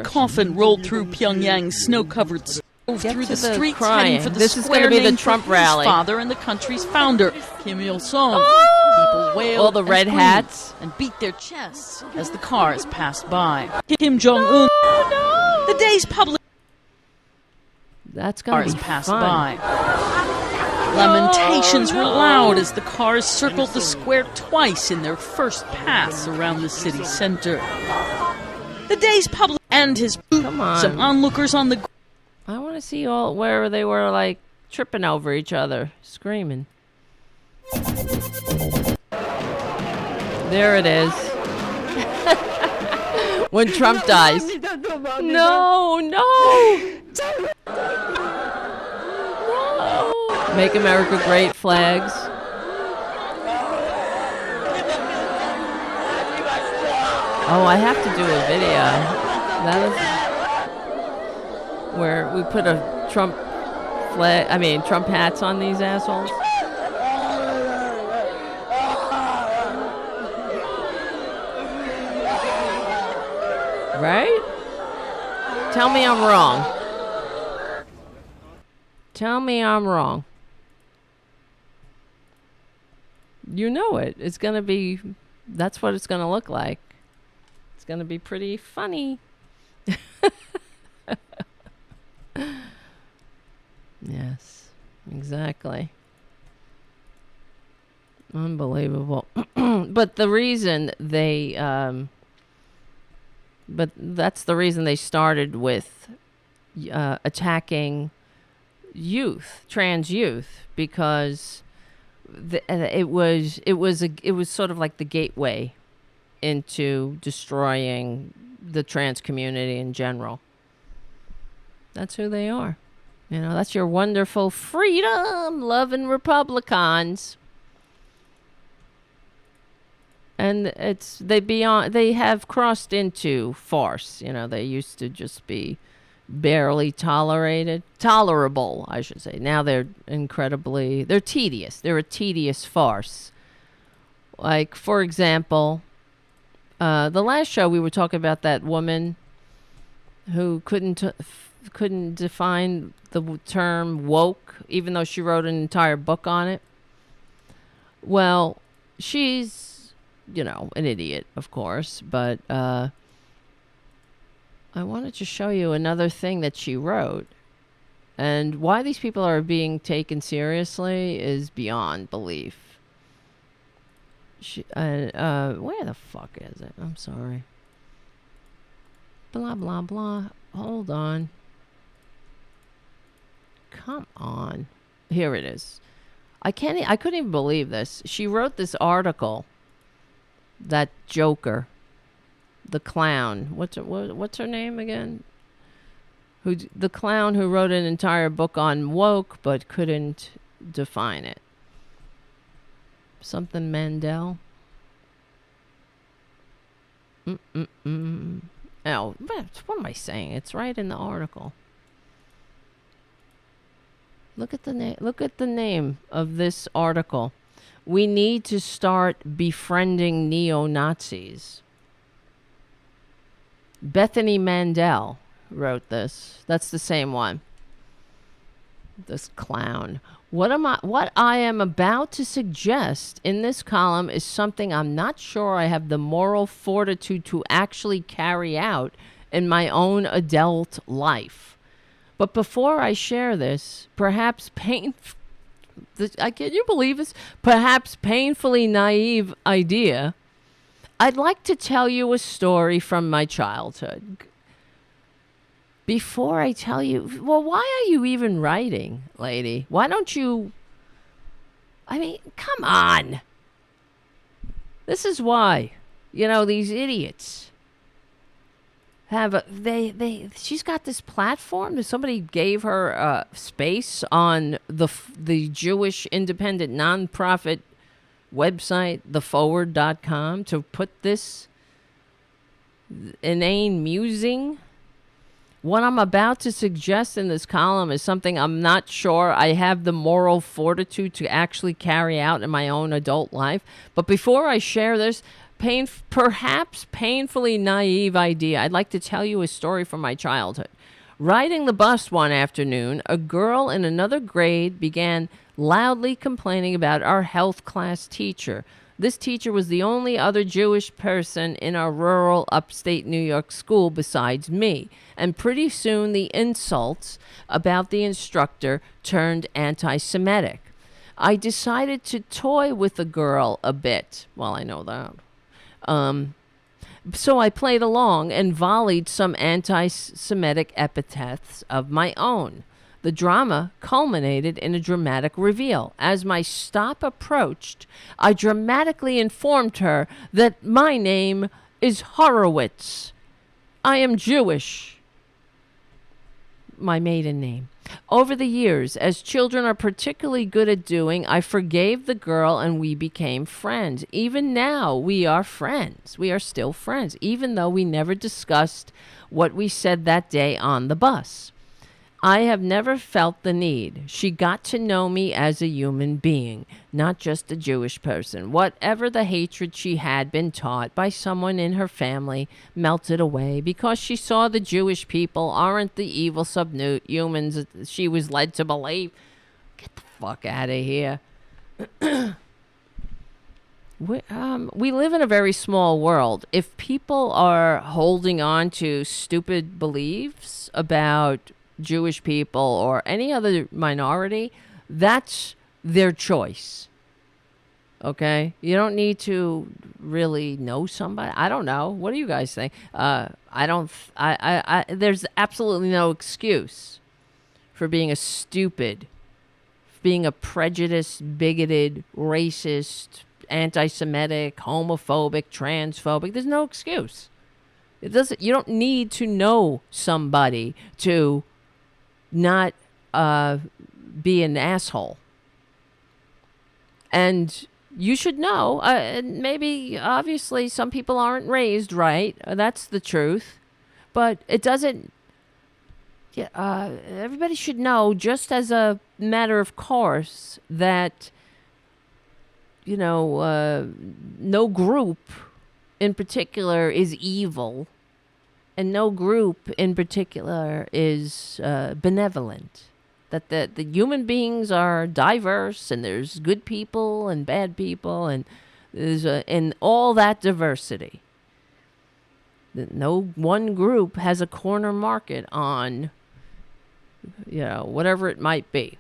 Coffin rolled through Pyongyang's snow-covered through the streets crying. heading for the This is square gonna be the named Trump for rally. his father and the country's founder, Kim Il-sung. People wailed All the and red screamed hats. and beat their chests as the cars passed by. Kim Jong-un. The day's public That's going to be passed fun. by. Lamentations were loud as the cars circled the square twice in their first pass around the city center. The day's public and his Come on. some onlookers on the I want to see all where they were like tripping over each other, screaming. There it is. When Trump dies. No. Make America Great flags. Oh, I have to do a video. That is where we put a Trump Trump hats on these assholes. Right? Tell me I'm wrong. Tell me I'm wrong. You know it. It's going to be... That's what it's going to look like. It's going to be pretty funny. Yes. Exactly. Unbelievable. But the reason they... but that's the reason they started with attacking youth, trans youth, because it was sort of like the gateway into destroying the trans community in general. That's who they are. You know, that's your wonderful freedom-loving Republicans. And they have crossed into farce. You know, they used to just be barely tolerable, I should say. Now they're tedious. They're a tedious farce. Like, for example, the last show we were talking about that woman who couldn't define the term woke, even though she wrote an entire book on it. Well, she's, an idiot, of course, but I wanted to show you another thing that she wrote. And why these people are being taken seriously is beyond belief. Where the fuck is it? I'm sorry. Blah, blah, blah. Hold on. Come on. Here it is. I couldn't even believe this. She wrote this article. That joker. The clown. What's her name again? The clown who wrote an entire book on woke but couldn't define it. Something Mandel. Oh, what am I saying? It's right in the article. Look at the name of this article. We need to start befriending neo-Nazis. Bethany Mandel wrote this. That's the same one. This clown. What I am about to suggest in this column is something I'm not sure I have the moral fortitude to actually carry out in my own adult life. But before I share this, perhaps can you believe this? Perhaps painfully naive idea, I'd like to tell you a story from my childhood. before I tell you, well, why are you even writing, lady? Why don't you, I mean, come on. This is why, these idiots have she's got this platform that somebody gave her space on the Jewish independent nonprofit website, theforward.com, to put this inane musing. What I'm about to suggest in this column is something I'm not sure I have the moral fortitude to actually carry out in my own adult life. But before I share this perhaps painfully naive idea, I'd like to tell you a story from my childhood. Riding the bus one afternoon, a girl in another grade began loudly complaining about our health class teacher. This teacher was the only other Jewish person in our rural upstate New York school besides me. And pretty soon the insults about the instructor turned anti-Semitic. I decided to toy with the girl a bit. Well, I know that. So I played along and volleyed some anti-Semitic epithets of my own. The drama culminated in a dramatic reveal. As my stop approached, I dramatically informed her that my name is Horowitz. I am Jewish. My maiden name. Over the years, as children are particularly good at doing, I forgave the girl and we became friends. Even now, we are friends. We are still friends, even though we never discussed what we said that day on the bus. I have never felt the need. She got to know me as a human being, not just a Jewish person. Whatever the hatred she had been taught by someone in her family melted away because she saw the Jewish people aren't the evil subhumans she was led to believe. Get the fuck out of here. We live in a very small world. If people are holding on to stupid beliefs about Jewish people or any other minority, that's their choice. Okay? You don't need to really know somebody. I don't know. What do you guys think? There's absolutely no excuse for being a stupid, being a prejudiced, bigoted, racist, anti-Semitic, homophobic, transphobic. There's no excuse. You don't need to know somebody to not be an asshole. And you should know, maybe obviously some people aren't raised right. That's the truth. But it doesn't, everybody should know, just as a matter of course, that, no group in particular is evil. And no group in particular is benevolent. That the human beings are diverse, and there's good people and bad people, and there's in all that diversity. No one group has a corner market on, whatever it might be.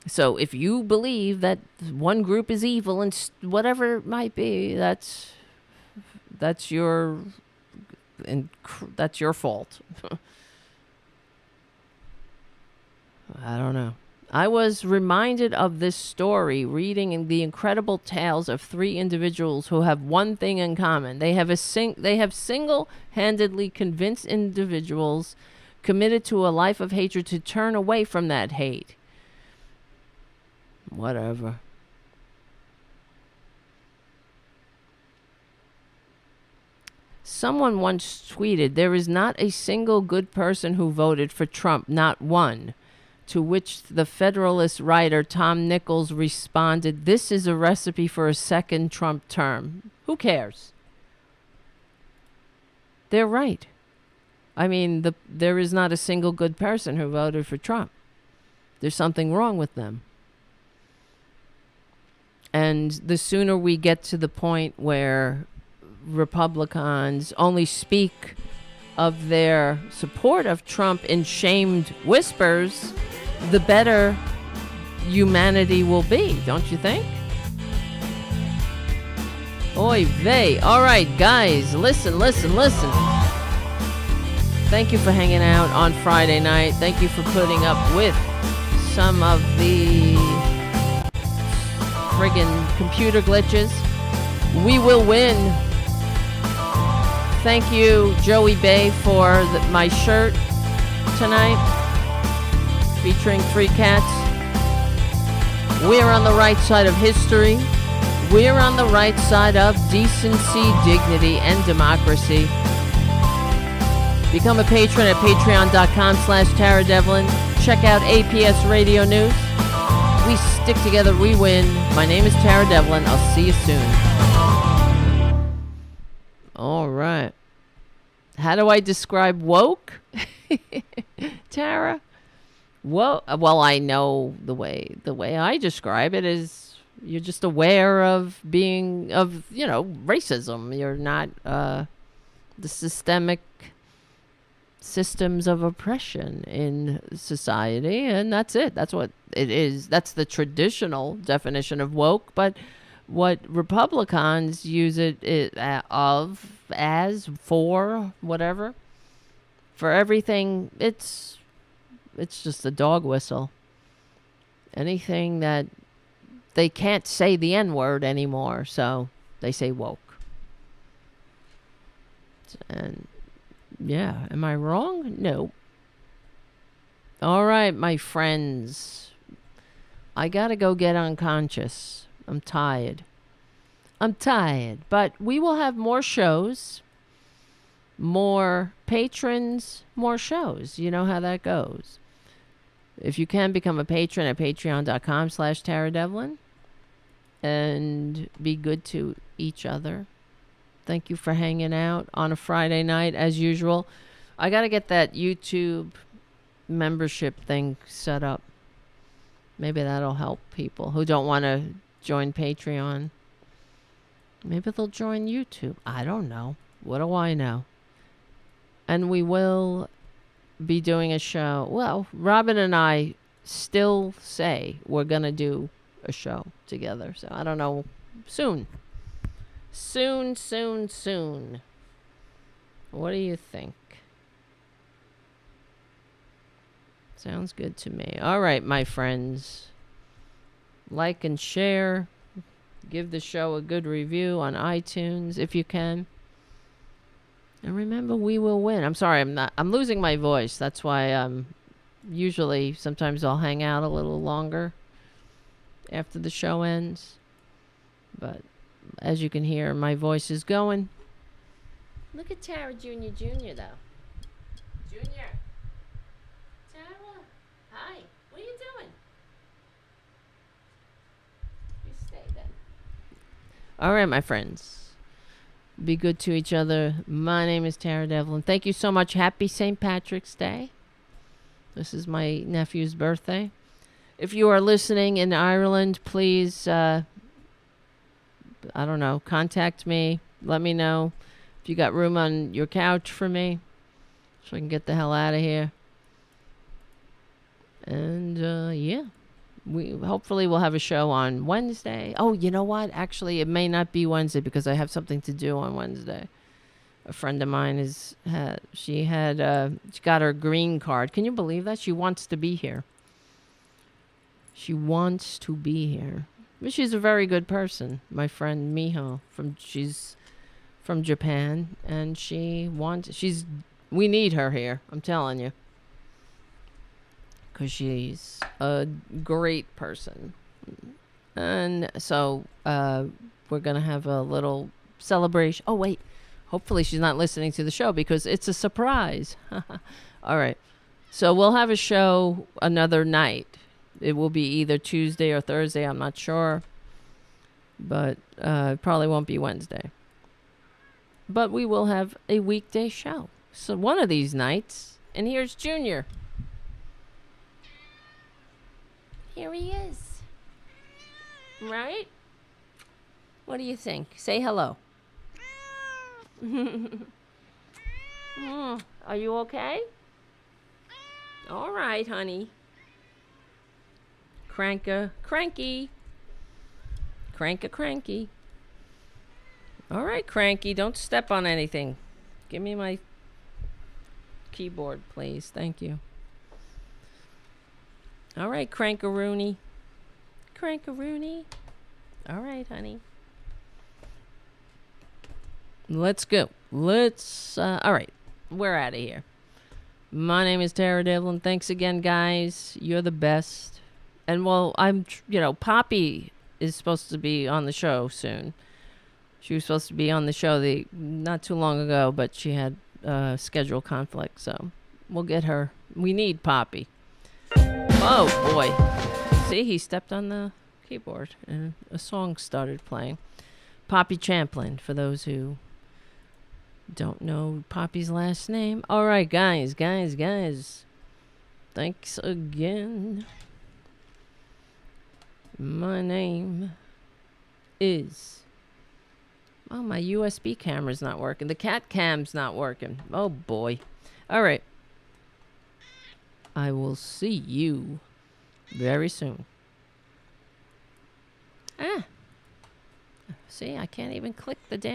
So if you believe that one group is evil and whatever it might be, that's your fault. I don't know. I was reminded of this story reading the incredible tales of three individuals who have one thing in common. They have single-handedly convinced individuals committed to a life of hatred to turn away from that hate. Whatever. Someone once tweeted, "There is not a single good person who voted for Trump, not one." To which the Federalist writer Tom Nichols responded, "This is a recipe for a second Trump term." Who cares? They're right. I mean, there is not a single good person who voted for Trump. There's something wrong with them. And the sooner we get to the point where Republicans only speak of their support of Trump in shamed whispers, the better humanity will be, don't you think? Oy vey. All right, guys, listen. Thank you for hanging out on Friday night. Thank you for putting up with some of the friggin' computer glitches. We will win. Thank you, Joey Bay, for my shirt tonight, featuring 3 cats. We're on the right side of history. We're on the right side of decency, dignity, and democracy. Become a patron at patreon.com/Tara Devlin. Check out APS Radio News. We stick together, we win. My name is Tara Devlin. I'll see you soon. All right. How do I describe woke? Tara? Well, I know the way I describe it is you're just aware of racism. You're not the systemic systems of oppression in society, and that's it. That's what it is. That's the traditional definition of woke, but what Republicans use it as for whatever, for everything, it's just a dog whistle. Anything that they can't say the N-word anymore, so they say woke. And yeah, am I wrong? No. All right, my friends. I gotta go get unconscious. I'm tired. But we will have more shows, more patrons, more shows. You know how that goes. If you can, become a patron at patreon.com/Tara Devlin. And be good to each other. Thank you for hanging out on a Friday night, as usual. I got to get that YouTube membership thing set up. Maybe that'll help people who don't want to join Patreon. Maybe they'll join YouTube. I don't know. What do I know? And we will be doing a show. Well, Robin and I still say we're going to do a show together. So I don't know. Soon. What do you think? Sounds good to me. All right, my friends. Like and share. Give the show a good review on iTunes if you can. And remember, we will win. I'm sorry, I'm losing my voice. That's why usually sometimes I'll hang out a little longer after the show ends. But as you can hear, my voice is going. Look at Tara Jr. though. Junior. Tara. Hi. What are you doing? You stay then. All right, my friends. Be good to each other. My name is Tara Devlin. Thank you so much. Happy St. Patrick's Day. This is my nephew's birthday. If you are listening in Ireland, please, I don't know, contact me. Let me know if you got room on your couch for me so I can get the hell out of here. And, yeah. Hopefully we'll have a show on Wednesday. Oh, you know what? Actually, it may not be Wednesday because I have something to do on Wednesday. A friend of mine she got her green card. Can you believe that? She wants to be here. But she's a very good person. My friend Miho she's from Japan, and we need her here. I'm telling you. Because she's a great person. And so we're going to have a little celebration. Oh, wait. Hopefully she's not listening to the show because it's a surprise. All right. So we'll have a show another night. It will be either Tuesday or Thursday. I'm not sure. But it probably won't be Wednesday. But we will have a weekday show. So one of these nights. And here's Junior. Here he is. Right? What do you think? Say hello. Are you okay? All right, honey. Cranky. All right, Cranky. Don't step on anything. Give me my keyboard, please. Thank you. All right, Crankaroony. Crankaroony. All right, honey. Let's go. All right. We're out of here. My name is Tara Devlin. Thanks again, guys. You're the best. And, well, Poppy is supposed to be on the show soon. She was supposed to be on the show not too long ago, but she had schedule conflict, so we'll get her. We need Poppy. Oh, boy. See, he stepped on the keyboard, and a song started playing. Poppy Champlin, for those who don't know Poppy's last name. All right, guys. Thanks again. My name is... Oh, my USB camera's not working. The cat cam's not working. Oh, boy. All right. I will see you very soon. See, I can't even click the damn...